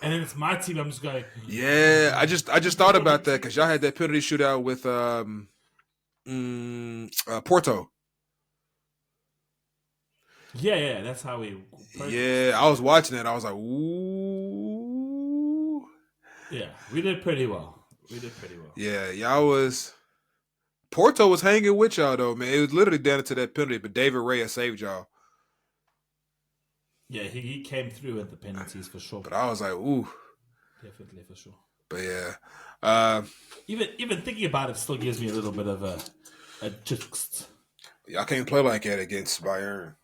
and then it's my team. I'm just going. Yeah, I just thought about that because y'all had that penalty shootout with Porto. Yeah, that's how we. Yeah, I was watching that. I was like, ooh. Yeah, we did pretty well. Yeah, y'all was. Porto was hanging with y'all though, man. It was literally down to that penalty, but David Raya saved y'all. Yeah, he came through at the penalties for sure. But I was like, ooh. Definitely for sure. But yeah, Even thinking about it still gives me a little bit of a just. y'all can't play like that against Bayern.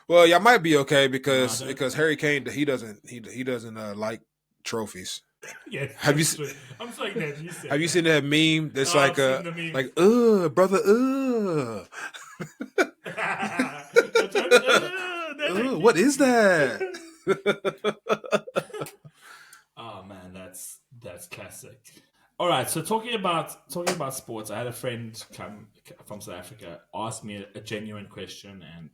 Well, y'all might be okay because No, Harry Kane he doesn't like trophies. Yes, Have you that's true. I'm so glad you said have you that. seen that meme? That's Oh, I've seen the meme. like brother what is that? Oh man, that's classic. All right, so talking about sports, I had a friend come from South Africa ask me a genuine question, and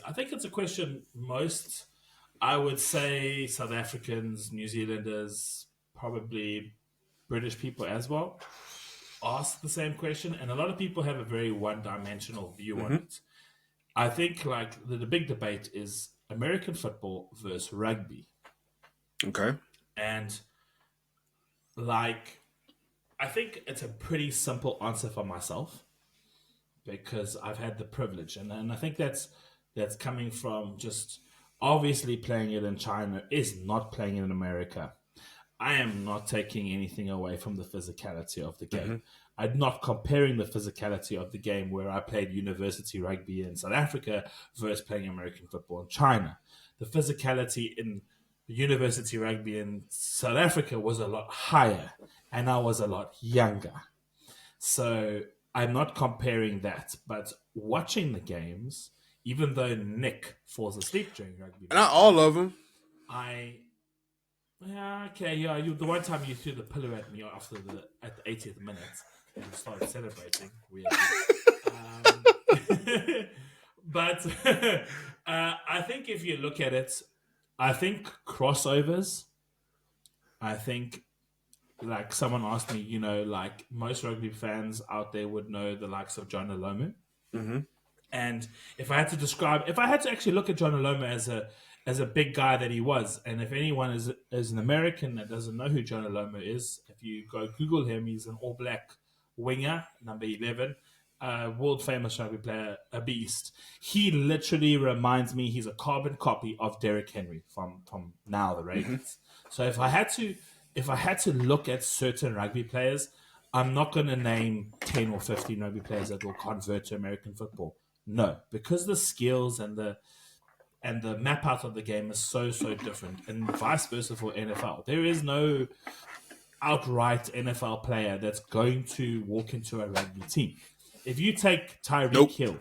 I think it's a question most, I would say, South Africans, New Zealanders, probably British people as well ask the same question, and a lot of people have a very one-dimensional view on it. I think the big debate is American football versus rugby, Okay. and I think it's a pretty simple answer for myself because I've had the privilege, and I think that's coming from just obviously playing it in China is not playing it in America. I am not taking anything away from the physicality of the game. I'm not comparing the physicality of the game where I played university rugby in South Africa versus playing American football in China. The physicality in university rugby in South Africa was a lot higher, and I was a lot younger. So I'm not comparing that, but watching the games, even though Nick falls asleep during rugby Not matches, all of them. I yeah, okay, yeah. The one time you threw the pillow at me at the 80th minute and started celebrating, weirdly. But I think if you look at it, I think crossovers. I think someone asked me, most rugby fans out there would know the likes of John Alomu. Mm-hmm. And if I had to actually look at John Aloma as a big guy that he was, and if anyone is an American that doesn't know who John Aloma is, if you go Google him, he's an All Black winger, number 11, world famous rugby player, a beast. He literally reminds me he's a carbon copy of Derrick Henry from now the Raiders. So if I had to look at certain rugby players, I'm not going to name 10 or 15 rugby players that will convert to American football. No, because the skills and and the map out of the game is so different, and vice versa for NFL. There is no outright NFL player that's going to walk into a rugby team. If you take Tyreek Nope. Hill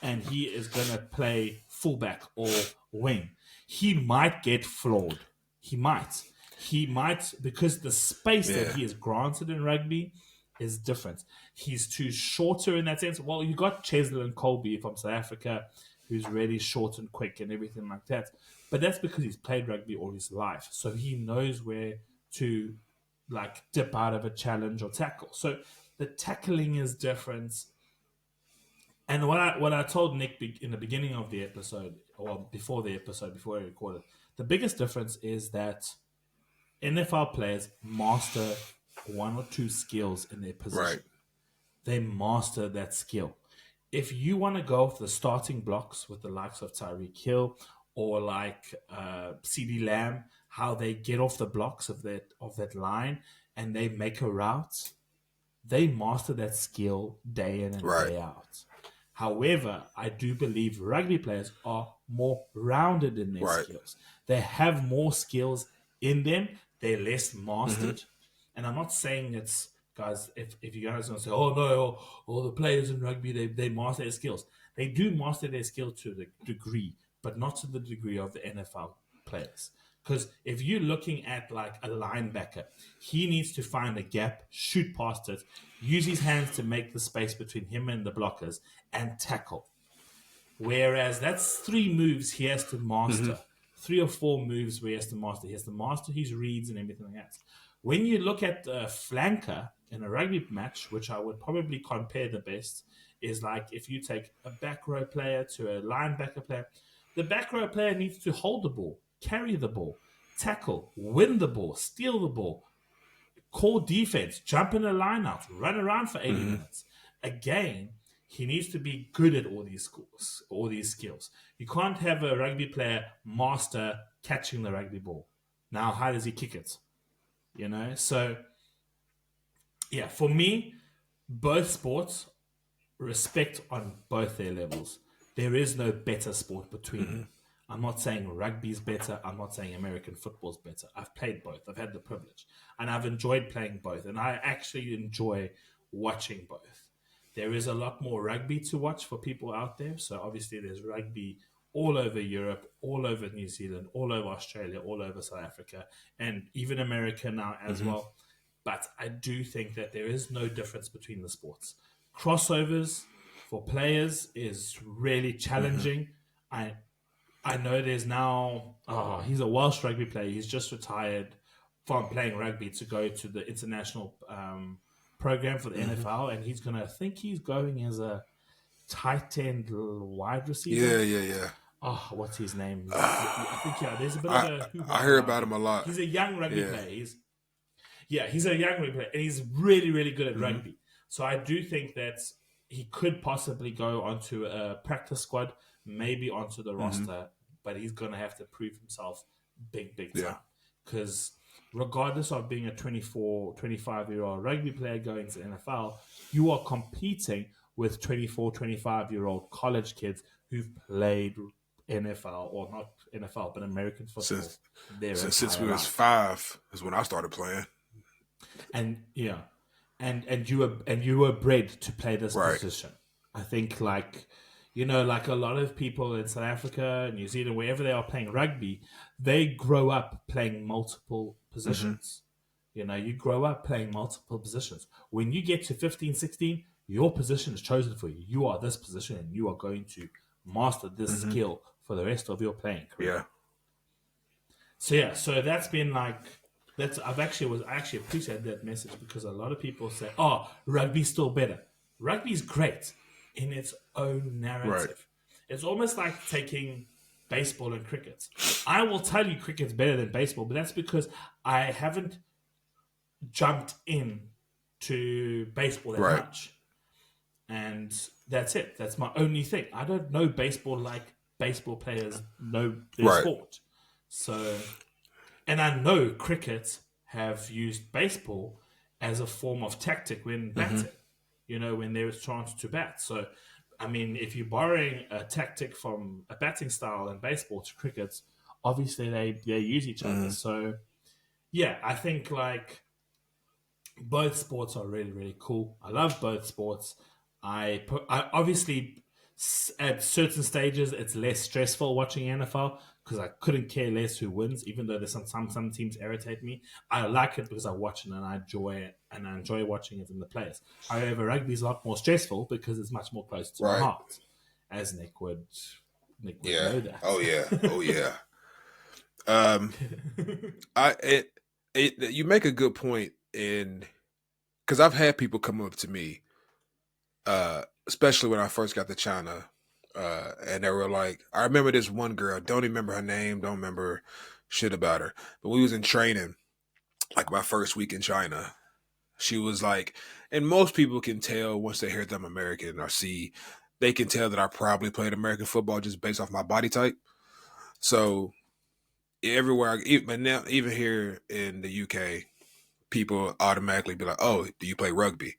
and he is going to play fullback or wing, he might get flawed. He might. He might, because the space that he is granted in rugby is different. He's too shorter in that sense. Well, you got Chesley and Colby from South Africa, who's really short and quick and everything like that. But that's because he's played rugby all his life. So he knows where to like dip out of a challenge or tackle. So the tackling is different. And what I told Nick in the beginning of the episode, or before the episode, before I recorded, the biggest difference is that NFL players master one or two skills in their position. Right. They master that skill. If you want to go with the starting blocks with the likes of Tyreek Hill or like CD Lamb, how they get off the blocks of that line and they make a route, they master that skill day in and day out. However, I do believe rugby players are more rounded in their skills. They have more skills in them. They're less mastered. And I'm not saying it's, guys, if you guys are going to say, oh no, all the players in rugby, they master their skills. They do master their skill to the degree, but not to the degree of the NFL players. Because if you're looking at like a linebacker, he needs to find a gap, shoot past it, use his hands to make the space between him and the blockers, and tackle. Whereas that's 3 moves he has to master. 3 or 4 moves where he has to master. He has to master his reads and everything like that. When you look at a flanker in a rugby match, which I would probably compare the best, is like if you take a back row player to a linebacker player, the back row player needs to hold the ball, carry the ball, tackle, win the ball, steal the ball, call defense, jump in a line out, run around for 80 minutes. Again, he needs to be good at all these skills. You can't have a rugby player master catching the rugby ball. Now, how does he kick it? You know? So, yeah, for me, both sports respect on both their levels. There is no better sport between them. I'm not saying rugby's better. I'm not saying American football's better. I've played both. I've had the privilege. And I've enjoyed playing both. And I actually enjoy watching both. There is a lot more rugby to watch for people out there. So obviously there's rugby all over Europe, all over New Zealand, all over Australia, all over South Africa, and even America now as well. But I do think that there is no difference between the sports. Crossovers for players is really challenging. I know there's now, he's a Welsh rugby player. He's just retired from playing rugby to go to the international program for the NFL, and he's going as a tight end wide receiver. Yeah. Oh, what's his name? I think, there's a bit of a... I hear about him a lot. He's a young rugby player. He's a young rugby player, and he's really, really good at rugby. So I do think that he could possibly go onto a practice squad, maybe onto the roster, but he's going to have to prove himself big time. Because regardless of being a 24, 25-year-old rugby player going to NFL, you are competing with 24, 25-year-old college kids who've played NFL, or not NFL, but American football. Since we was 5 is when I started playing. And and you were bred to play this position. I think like a lot of people in South Africa, New Zealand, wherever they are playing rugby, they grow up playing multiple positions. You grow up playing multiple positions. When you get to 15, 16, your position is chosen for you. You are this position, and you are going to master this skill for the rest of your playing career. So that's been like, I actually appreciate that message, because a lot of people say, "Oh, rugby's still better." Rugby's great in its own narrative. It's almost like taking baseball and cricket. I will tell you cricket's better than baseball, but that's because I haven't jumped in to baseball that much. And that's it. That's my only thing. I don't know baseball like baseball players know their sport. So, and I know cricket have used baseball as a form of tactic when batting, when there is chance to bat. So I mean, if you're borrowing a tactic from a batting style in baseball to cricket, obviously they use each other. Mm, So yeah, I think like both sports are really really cool. I love both sports. I obviously at certain stages it's less stressful watching NFL because I couldn't care less who wins, even though there's some teams irritate me. I like it because I watch it and I enjoy it and I enjoy watching it in the players. However, rugby is a lot more stressful because it's much more close to my right. heart, as Nick would Yeah. know Oh yeah. Oh that. yeah. Um, I you make a good point in because I've had people come up to me, especially when I first got to China, and they were like, I remember this one girl, don't remember her name, don't remember shit about her, but we was in training, like my first week in China. She was like, and most people can tell once they hear that I'm American or see, they can tell that I probably played American football just based off my body type. So everywhere, but now even here in the UK, people automatically be like, "Oh, do you play rugby?"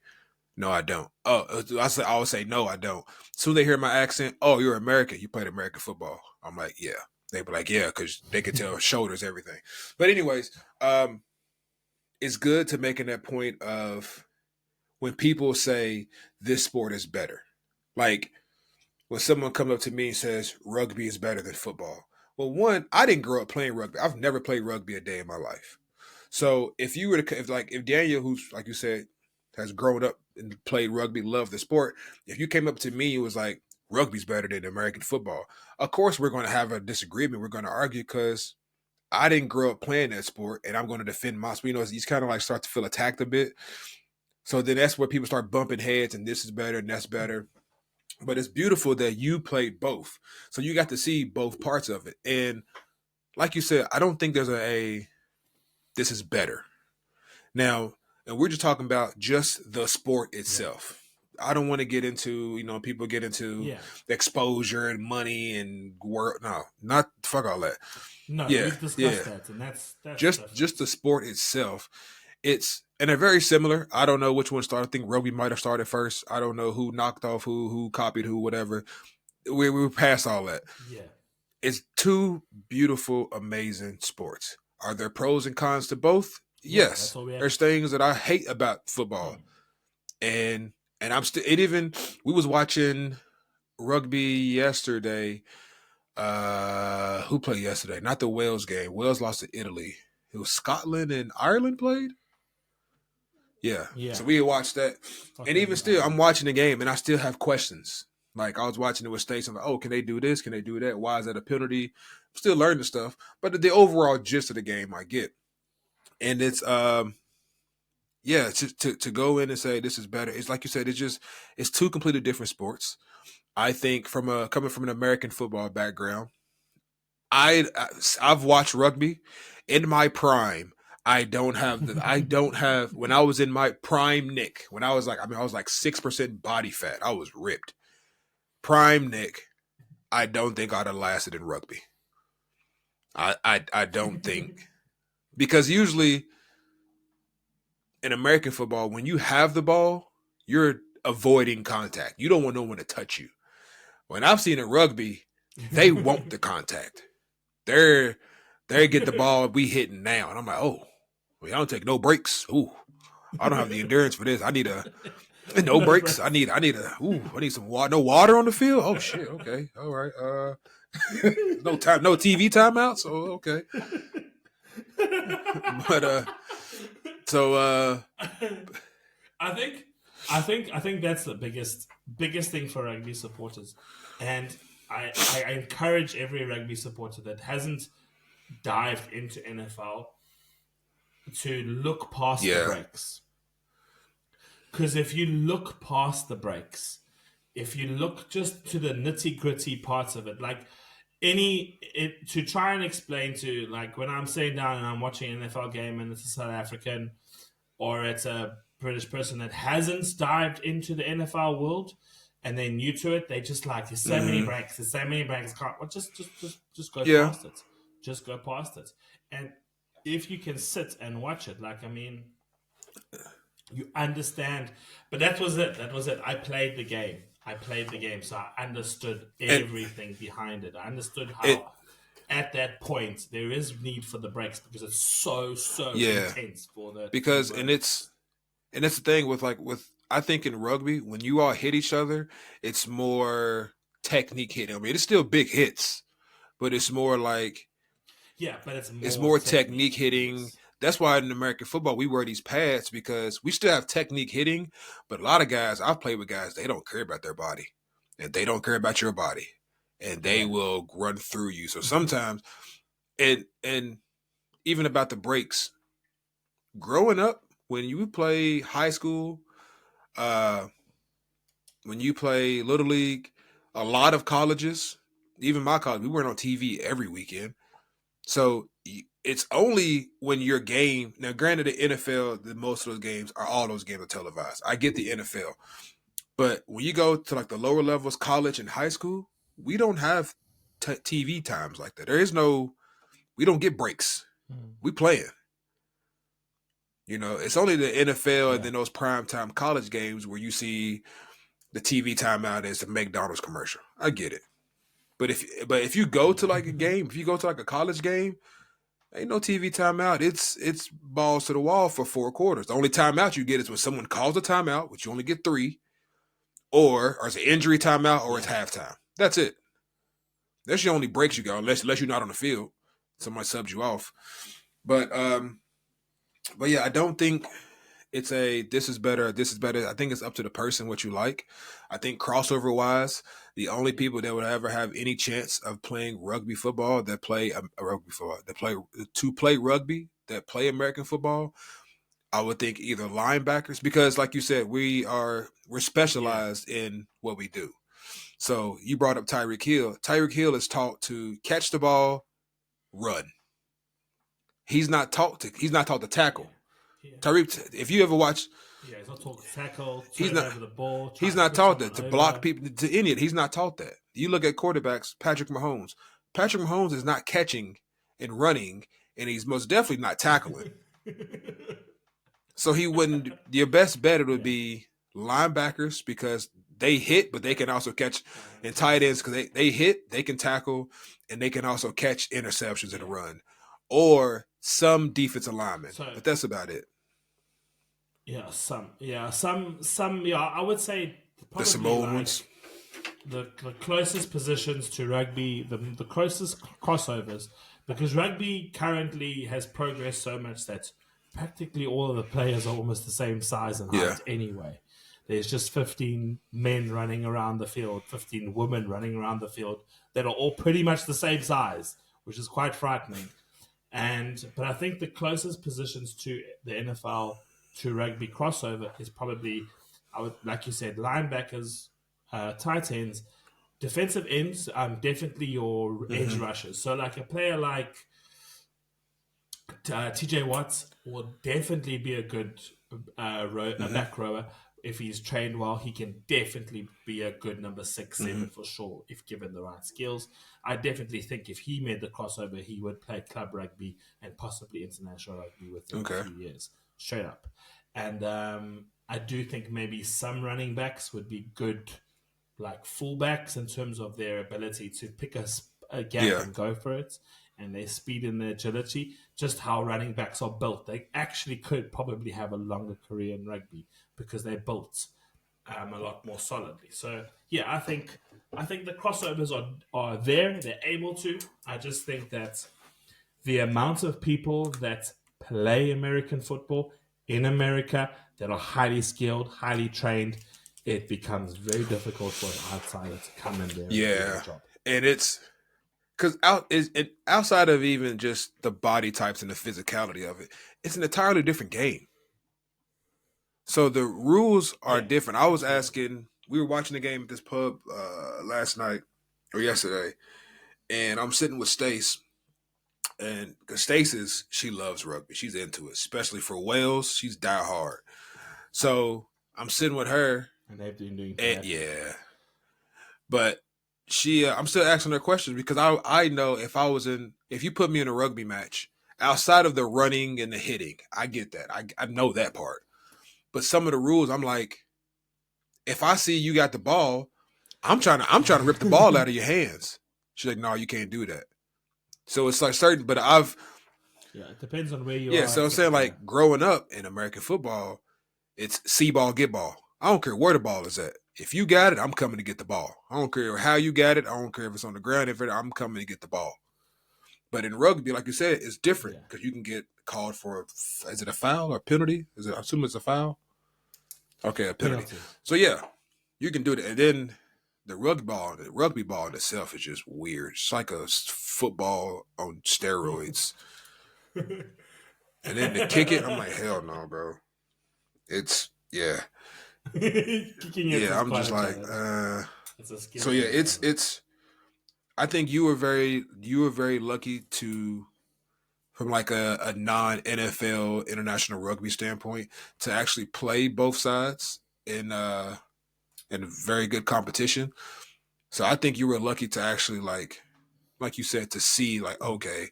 No, I don't. Oh, I always say no, I don't. Soon they hear my accent. Oh, you're American. You played American football. I'm like, yeah. They be like, yeah, because they could tell shoulders, everything. But anyways, it's good to making that point of when people say this sport is better. Like when someone comes up to me and says rugby is better than football. Well, one, I didn't grow up playing rugby. I've never played rugby a day in my life. So if you were to, if Daniel, who's like you said, has grown up and played rugby, loved the sport, if you came up to me and was like, rugby's better than American football, of course we're going to have a disagreement. We're going to argue because I didn't grow up playing that sport, and I'm going to defend my sport. You know, you kind of like start to feel attacked a bit. So then that's where people start bumping heads, and this is better, and that's better. But it's beautiful that you played both, so you got to see both parts of it. And like you said, I don't think there's a this is better. Now, and we're just talking about just the sport Yeah, itself. I don't want to get into, people get into yeah. exposure and money and work. No, not fuck all that. No, Yeah, we've yeah. discussed that, and that's Just different. the sport itself. And they're very similar. I don't know which one started. I think rugby might have started first. I don't know who knocked off who copied who, whatever. We're past all that. Yeah, It's two beautiful, amazing sports. Are there pros and cons to both? yeah. That's Yes. all we have. There's things that I hate about football, Mm. and I'm still. It even we was watching rugby yesterday. Who played yesterday? Not the Wales game. Wales lost to Italy. It was Scotland and Ireland played. Yeah. Yeah, So we watched that, and even Scotland, still, I'm Ireland. watching the game, and I still have questions. Like I was watching it with States. I'm like, oh, can they do this? Can they do that? Why is that a penalty? I'm still learning stuff, but the overall gist of the game I get, and it's yeah, to go in and say this is better. It's like you said, it's two completely different sports. I think from a coming from an American football background, I I've watched rugby in my prime. I don't have when I was in my prime Nick, when I was like I was like 6% body fat. I was ripped. Prime Nick, I don't think I'd have lasted in rugby. I don't think because usually in American football, when you have the ball, you're avoiding contact. You don't want no one to touch you. When I've seen in rugby, they want the contact. They're they get the ball, we hitting now. And I'm like, oh, well, I don't take no breaks. Ooh, I don't have the endurance for this. I need a no No breaks. breaks. I need some water. No water on the field. Oh shit. Okay. All right. No time. No TV timeouts. Oh, okay. But so I think, I think that's the biggest thing for rugby supporters, and I encourage every rugby supporter that hasn't dived into NFL to look past the yeah. breaks. Because if you look past the breaks, if you look just to the nitty gritty parts of it, like to try and explain to like when I'm sitting down and I'm watching an NFL game and it's a South African or it's a British person that hasn't dived into the NFL world and they're new to it, they just like there's so many Mm-hmm. breaks, there's so many breaks. Can't well, just go Yeah. past it, just go past it. And if you can sit and watch it, like I mean, you understand. But that was it. That was it. I played the game. I played the game, so I understood And everything behind it. I understood it, how at that point there is need for the breaks because it's so yeah, intense for the team because running. and it's the thing with I think in rugby when you all hit each other, it's more technique hitting. I mean, it's still big hits, but it's more like Yeah, but it's it's more more technique technique. hitting. Yes. That's why in American football we wear these pads because we still have technique hitting, but a lot of guys I've played with guys they don't care about their body, and they don't care about your body, and they Yeah. will run through you. So sometimes, and even about the breaks, growing up when you play high school, uh, when you play little league, a lot of colleges, even my college, we weren't on TV every weekend. So it's only when your game now. Granted, the NFL, the most of those games are all those games are televised. I get the NFL, but when you go to like the lower levels, college and high school, we don't have TV times like that. There is no. We don't get breaks. Mm. We playing. You know, it's only the NFL and Yeah. then those prime time college games where you see the TV timeout is the McDonald's commercial. I get it, but if you go to like a Yeah. game, if you go to like a college game, ain't no TV timeout. It's balls to the wall for 4 quarters. The only timeout you get is when someone calls a timeout, which you only get three, or it's an injury timeout, or it's Yeah. halftime. That's it. That's your only breaks you got, unless you're not on the field. Somebody subs you off. But but yeah, I don't think it's a this is better, this is better. I think it's up to the person what you like. I think crossover wise, the only people that would ever have any chance of playing rugby football that play a rugby football that play to play rugby that play American football, I would think either linebackers because like you said, we're Yeah. specialized in what we do. So you brought up Tyreek Hill. Tyreek Hill is taught to catch the ball, run. He's not taught to Yeah. tackle. Yeah. Tyreek, if you ever watch, Yeah. It's not talk tackle, he's turn not over the ball, try he's and not push taught someone that to block over. people to any it. He's not taught that. You look at quarterbacks, Patrick Mahomes. Patrick Mahomes is not catching and running, and he's most definitely not tackling. So he wouldn't. Your best bet would Yeah. be linebackers because they hit, but they can also catch, and tight ends because they hit, they can tackle, and they can also catch interceptions in a Yeah. run, or some defensive linemen. So But that's about it. yeah, I would say The probably Samoan like ones. the closest positions to rugby, the closest crossovers, because rugby currently has progressed so much that practically all of the players are almost the same size and Yeah. height anyway. There's just 15 men running around the field, 15 women running around the field that are all pretty much the same size, which is quite frightening. But I think the closest positions to the NFL to rugby crossover is probably, I would like you said, linebackers, tight ends, defensive ends. Definitely your edge Hmm. rushers. So like a player like TJ Watts will definitely be a good a Hmm. back rower. If he's trained well, he can definitely be a good number six, Hmm. seven for sure, if given the right skills. I definitely think if he made the crossover, he would play club rugby and possibly international rugby within a Okay. few years, straight up. And I do think maybe some running backs would be good, like fullbacks, in terms of their ability to pick a gap Yeah. and go for it, and their speed and their agility. Just how running backs are built, they actually could probably have a longer career in rugby because they're built a lot more solidly. So yeah, I think the crossovers are there. They're able to. I just think that the amount of people that play American football in America that are highly skilled, highly trained, it becomes very difficult for an outsider to come in there and do their Yeah. job. And it's because outside of even just the body types and the physicality of it, it's an entirely different game. So the rules are Yeah, different. I was absolutely. asking. We were watching the game at this pub last night or yesterday, and I'm sitting with Stace, and because Stace is she loves rugby, she's into it, especially for Wales. She's die hard. So I'm sitting with her, And they've been doing and badly. yeah, but I'm still asking her questions because I know if you put me in a rugby match outside of the running and the hitting, I get that. I know that part. But some of the rules, I'm like, if I see you got the ball, I'm trying to rip the ball out of your hands. She's like, no, you can't do that. So it's like certain, but I've Yeah, it depends on where you yeah. are. So I'm saying Yeah. like growing up in American football, it's see ball, get ball. I don't care where the ball is at. If you got it, I'm coming to get the ball. I don't care how you got it. I don't care if it's on the ground. I'm coming to get the ball. But in rugby, like you said, it's different Yeah. because you can get called for. Is it a foul or a penalty? Is it? I assume it's a foul. Okay, a penalty. Penalty. So yeah, you can do that. And then the rugby ball in itself is just weird. It's like a football on steroids. And then to kick it, I'm like, hell no, bro. It's yeah, Kicking it yeah. is I'm quite just a like, challenge. It's a so skill yeah, set. it's. I think you were very lucky to from like a non NFL international rugby standpoint to actually play both sides in very good competition. So I think you were lucky to actually like you said to see like okay,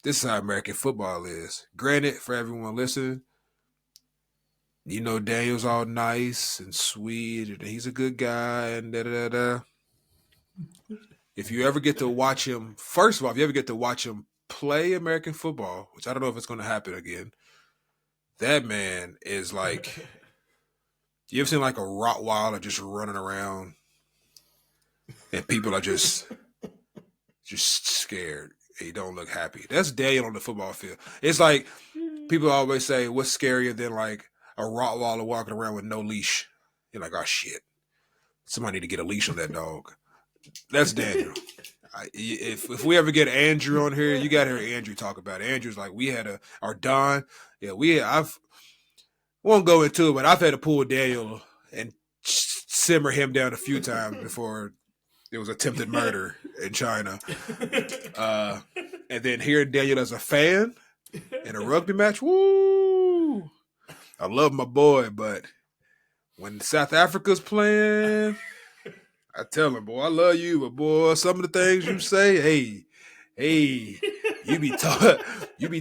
this is how American football is. Granted, for everyone listening, Daniel's all nice and sweet and he's a good guy and da da da. Da. If you ever get to watch him, first of all, if you ever get to watch him play American football, which I don't know if it's going to happen again, that man is like you ever seen like a Rottweiler just running around and people are just scared. He don't look happy. That's Daniel on the football field. It's like people always say, what's scarier than like a Rottweiler walking around with no leash? You're like, oh shit, somebody need to get a leash on that dog. That's Daniel. If we ever get Andrew on here, you got to hear Andrew talk about it. Andrew's like, we had our Don. Yeah, I've won't go into it, but I've had to pull Daniel and simmer him down a few times before there was attempted murder in China. Uh, and then hearing Daniel as a fan in a rugby match, woo! I love my boy, but when South Africa's playing, I tell him, boy, I love you, but boy, some of the things you say, hey, you be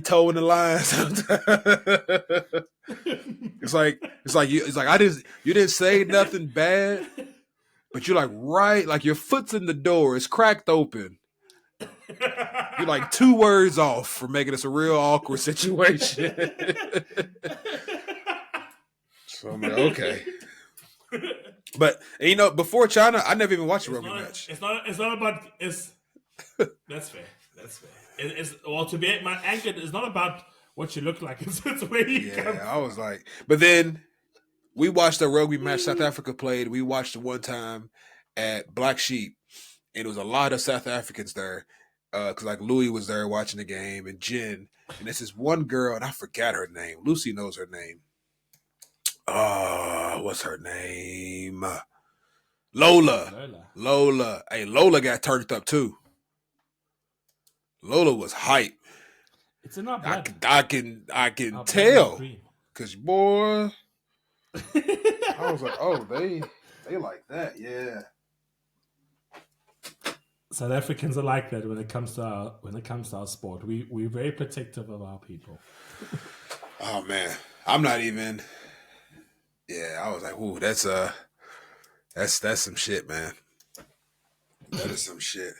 towing the line sometimes. It's like you didn't say nothing bad, but you're like right, like your foot's in the door, it's cracked open. You're like 2 words off from making this a real awkward situation. So I'm like, okay. But before China, I never even watched a rugby match. It's not about. It's That's fair. That's fair. It's well to be my anchor is not about what you look like. It's where you come Yeah, from. I was like, but then we watched a rugby match South Africa played. We watched it one time at Black Sheep, and it was a lot of South Africans there. Because like Louis was there watching the game, and Jen, and this is one girl, and I forgot her name. Lucy knows her name. What's her name? Lola. Lola. Lola. Hey, Lola got turned up too. Lola was hype. It's in our I blood. can I can I can Our blood is tell. green. Cause boy, I was like, oh, they like that, yeah. South Africans are like that when it comes to our sport. We're very protective of our people. Oh man, I'm not even. Yeah, I was like, ooh, that's some shit, man. That is some shit.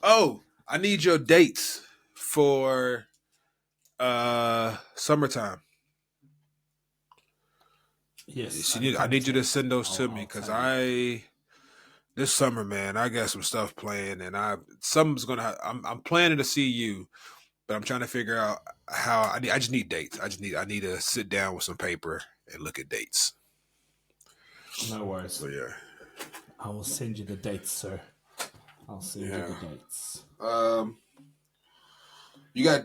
Oh, I need your dates for summertime. Yes, I need you to send those to me I'll because tell you. this summer, man, I got some stuff planned, and something's gonna. I'm planning to see you, but I'm trying to figure out how. I just need dates. I need to sit down with some paper and look at dates. No worries. So yeah, I will send you the dates, sir. I'll send you yeah. the dates. You got.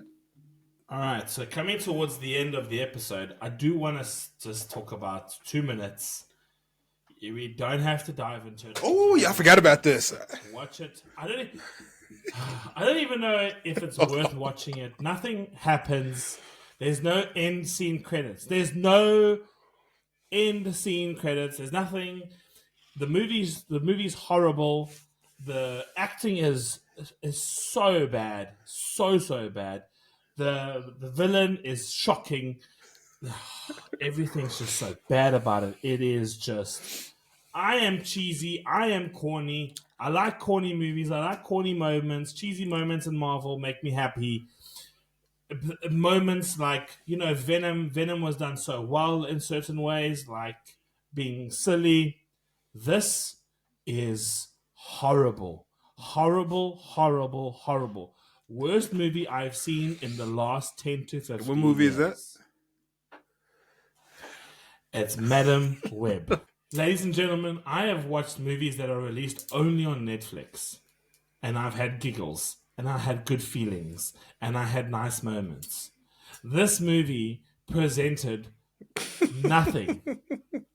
All right. So coming towards the end of the episode, I do want to just talk about 2 minutes. We don't have to dive into it. Oh yeah, I forgot about this. Watch it. I don't even know if it's worth watching it. Nothing happens. There's no end scene credits. There's no end scene credits. There's nothing. The movie's horrible. The acting is so bad, so bad. The villain is shocking. Everything's just so bad about it. It is just I am cheesy. I am corny. I like corny movies. I like corny moments. Cheesy moments in Marvel make me happy. Moments like Venom. Venom was done so well in certain ways, like being silly. This is horrible, horrible, horrible, horrible. Worst movie I've seen in the last 10 to What 15 movie is that? years. It's Madam Web. Ladies and gentlemen, I have watched movies that are released only on Netflix, and I've had giggles, and I had good feelings, and I had nice moments. This movie presented nothing.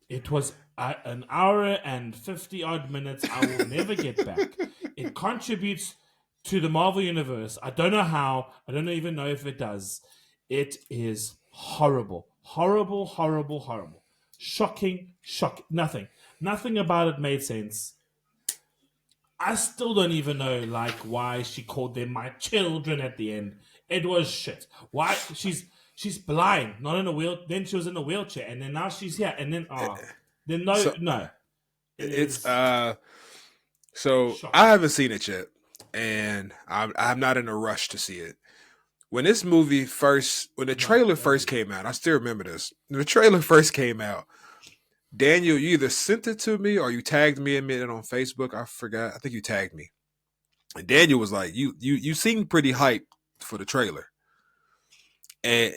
It was an hour and 50 odd minutes I will never get back. It contributes to the Marvel Universe. I don't know how. I don't even know if it does. It is horrible. Horrible, horrible, horrible. Shocking, shocking. Nothing. Nothing about it made sense. I still don't even know why she called them my children at the end. It was shit. Why she's blind, not in a wheel. Then she was in a wheelchair, and then now she's here, and then So no. It it's is so I shocking. haven't seen it yet, and I'm not in a rush to see it. When this movie first, when the No, trailer don't first do that. came out, I still remember this. When the trailer first came out, Daniel, you either sent it to me or you tagged me in it on Facebook. I forgot. I think you tagged me. And Daniel was like, "You seemed pretty hyped for the trailer." And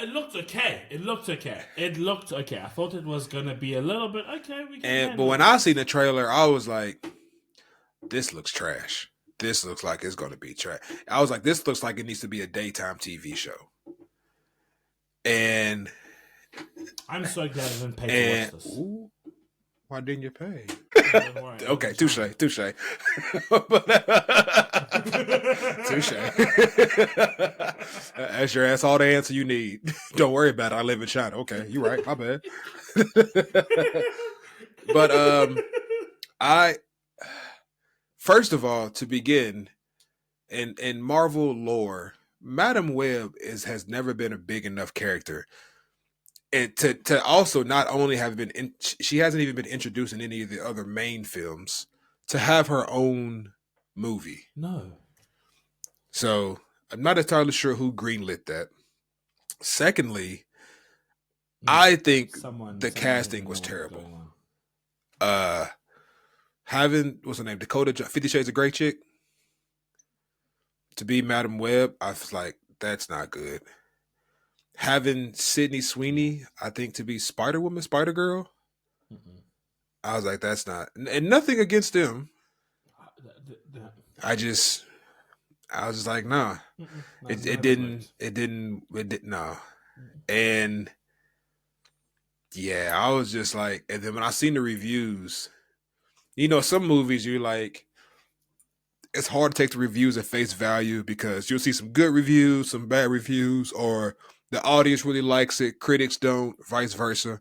It looked okay. It looked okay. It looked okay. I thought it was gonna be a little bit okay. We can but handle when I this. seen the trailer, I was like, "This looks trash. This looks like it's going to be trash." I was like, "This looks like it needs to be a daytime TV show." And I'm so glad I didn't pay to watch and this. ooh, why didn't you pay? Oh, don't worry, I Okay, wasn't touche, trying. touche, touche. That's your ass all the answer you need. Don't worry about it. I live in China. Okay, you're right. My bad. But I first of all, to begin in Marvel lore, Madam Web has never been a big enough character, and to also not only have been she hasn't even been introduced in any of the other main films to have her own movie. No. So I'm not entirely sure who greenlit that. Secondly, Mm. I think Someone the didn't casting was know what was terrible. going on. Uh, having what's her name, 50 Shades of Grey chick to be Madam Web, I was like, that's not good. Having Sydney Yeah. Sweeney, I think, to be Spider Woman, Spider Girl, Mm-mm. I was like, that's not, and nothing against them. I just, I was just like, nah, None of it worked. it didn't, no. And yeah, I was just like, and then when I seen the reviews, some movies you're like, it's hard to take the reviews at face value because you'll see some good reviews, some bad reviews, or the audience really likes it, critics don't, vice versa.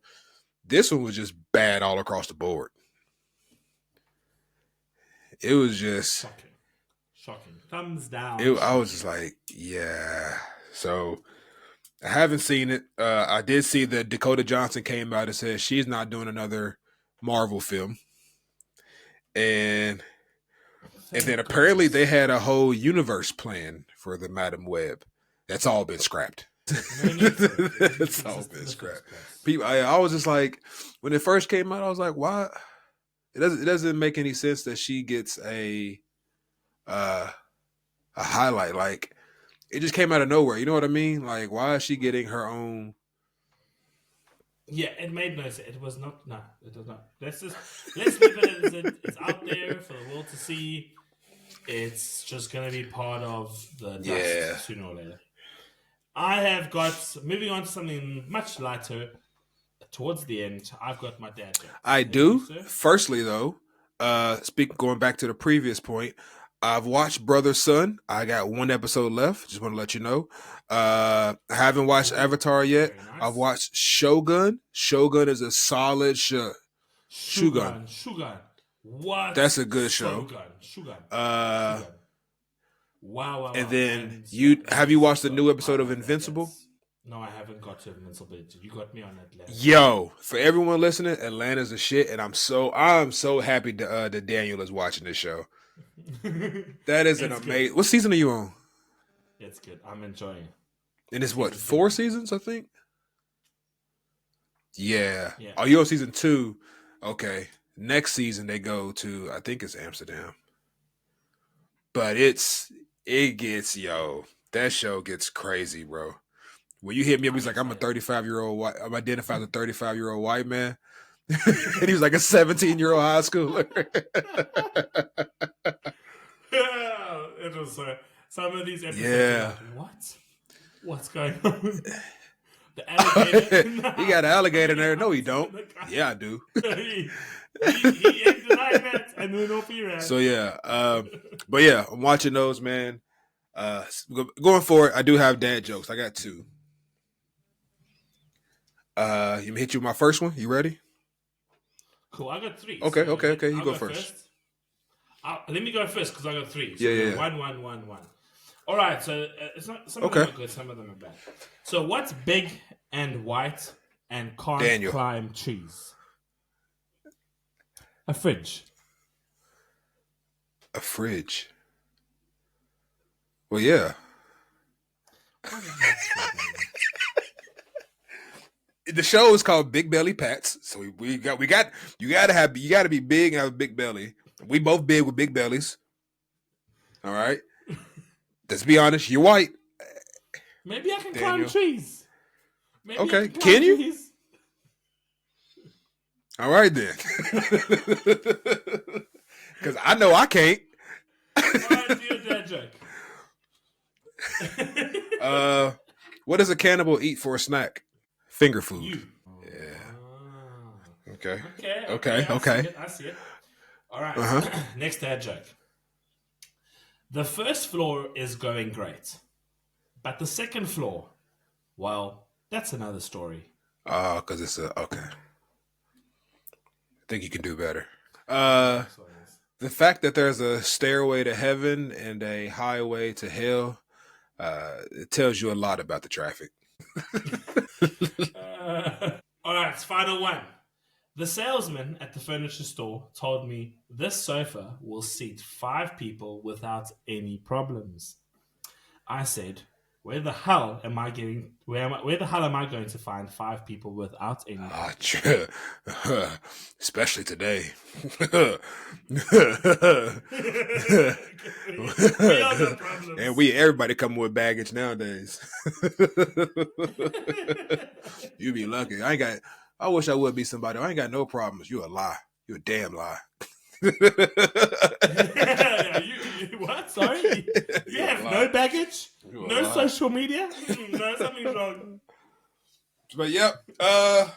This one was just bad all across the board. It was just, Shocking. Shocking. Thumbs down. I was just Shocking. like, yeah. So I haven't seen it. I did see that Dakota Johnson came out and said she's not doing another Marvel film, and then Thank apparently they goodness. had a whole universe plan for the Madam Web. That's all been scrapped. No need for it. It didn't It's all exist in been the scrapped. first place. People, I was just like, when it first came out, I was like, why? It doesn't make any sense that she gets uh, a highlight. Like it just came out of nowhere. You know what I mean? Like why is she getting her own? Yeah, it made no sense. It was not. No, it was not. Let's leave it as it. It's out there for the world to see. It's just gonna be part of the Yeah, dust sooner or later. I have got moving on to something much lighter. Towards the end, I've got my dad jokes. I And you, do. sir? Firstly, though, speak going back to the previous point, I've watched Brother Son. I got one episode left. Just want to let you know. I haven't watched Oh, Avatar yet. very I've nice. watched Shogun. Shogun is a solid show. Shogun. Shugan. What? That's a good show. Shugan. Uh, Shugan. Wow, wow, and wow. then And yeah, you that have you is watched the so. new I episode of love that. Invincible? No, I haven't got to Invincibility. You got me on Atlanta. Yo, for everyone listening, Atlanta's a shit, and I'm so happy that Daniel is watching this show. That is an It's good. amazing. What season are you on? It's good. I'm enjoying it. And it's what, Season 4 2. seasons? I think. Yeah. Yeah. Oh, you're on season 2. Okay. Next season they go to, I think it's Amsterdam, but it gets, yo, that show gets crazy, bro. When you hit me up, I'm he's like, I'm a excited. 35-year-old white. I'm identified as a 35-year-old white man. And he was like a 17-year-old high schooler. It was some of these episodes are Yeah. like, what? What's going on? The alligator in the He got an house. alligator in The there. No, he house don't. in the car. Yeah, I do. he ain't denying that, and then off he ran. So yeah, but yeah, I'm watching those, man. Going forward, I do have dad jokes. I got 2. You hit you with my first one. You ready? Cool. I got 3. Okay, So okay, okay. You I'll go go first. first. Let me go first because I got 3. Yeah, So yeah, yeah. 1, 1, 1, 1. All right. So it's not. Some of them Okay. are good. Some of them are bad. So what's big and white and can't Daniel. climb trees? A fridge. A fridge. Well, yeah. What did you say, Daniel? The show is called Big Belly Pats. So we got you gotta be big and have a big belly. We both big with big bellies. All right. Let's be honest. You're white, Maybe I can climb Daniel. trees. Maybe I Okay. can climb Can you? trees. All right then. Because I know I can't. All right, do your dad joke. What does a cannibal eat for a snack? Finger food. You. Yeah. Okay. Okay. Okay. I see it. All right. Uh huh. Next dad joke. The first floor is going great, but the second floor, well, that's another story. Oh, because it's a okay. I think you can do better. Next one is. The fact that there's a stairway to heaven and a highway to hell, it tells you a lot about the traffic. All right, final one. The salesman at the furniture store told me this sofa will seat 5 people without any problems. I said, "Where the hell am I getting? Where the hell am I going to find 5 people without any Ah, problems?" especially today. We all got And problems. everybody coming with baggage nowadays. You be lucky. I wish I would be somebody. I ain't got no problems. You a lie. You a damn lie. What? Sorry? You have no baggage? You a No lie. social media? No, something's wrong. But yep. All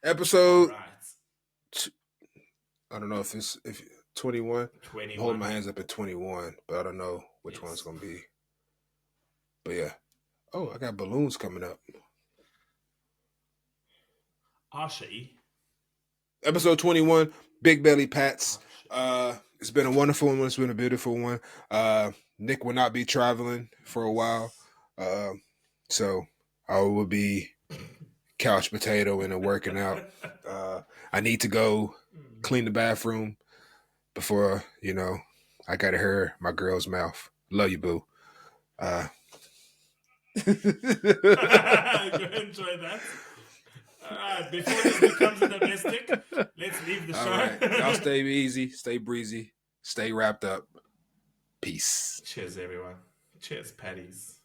Episode. right. I don't know if 21. I'm holding my 21. hands up at 21, but I don't know which Yes. one's gonna be. But yeah. Oh, I got balloons coming up. Asha. Episode 21, Big Belly Pats. It's been a wonderful one. It's been a beautiful one. Nick will not be traveling for a while. So I will be couch potato and working out. I need to go clean the bathroom before, I gotta hear my girl's mouth. Love you, boo. Go enjoy that. All right, before this becomes a domestic, let's leave the show. All right. Y'all stay easy, stay breezy, stay wrapped up. Peace. Cheers, everyone. Cheers, patties.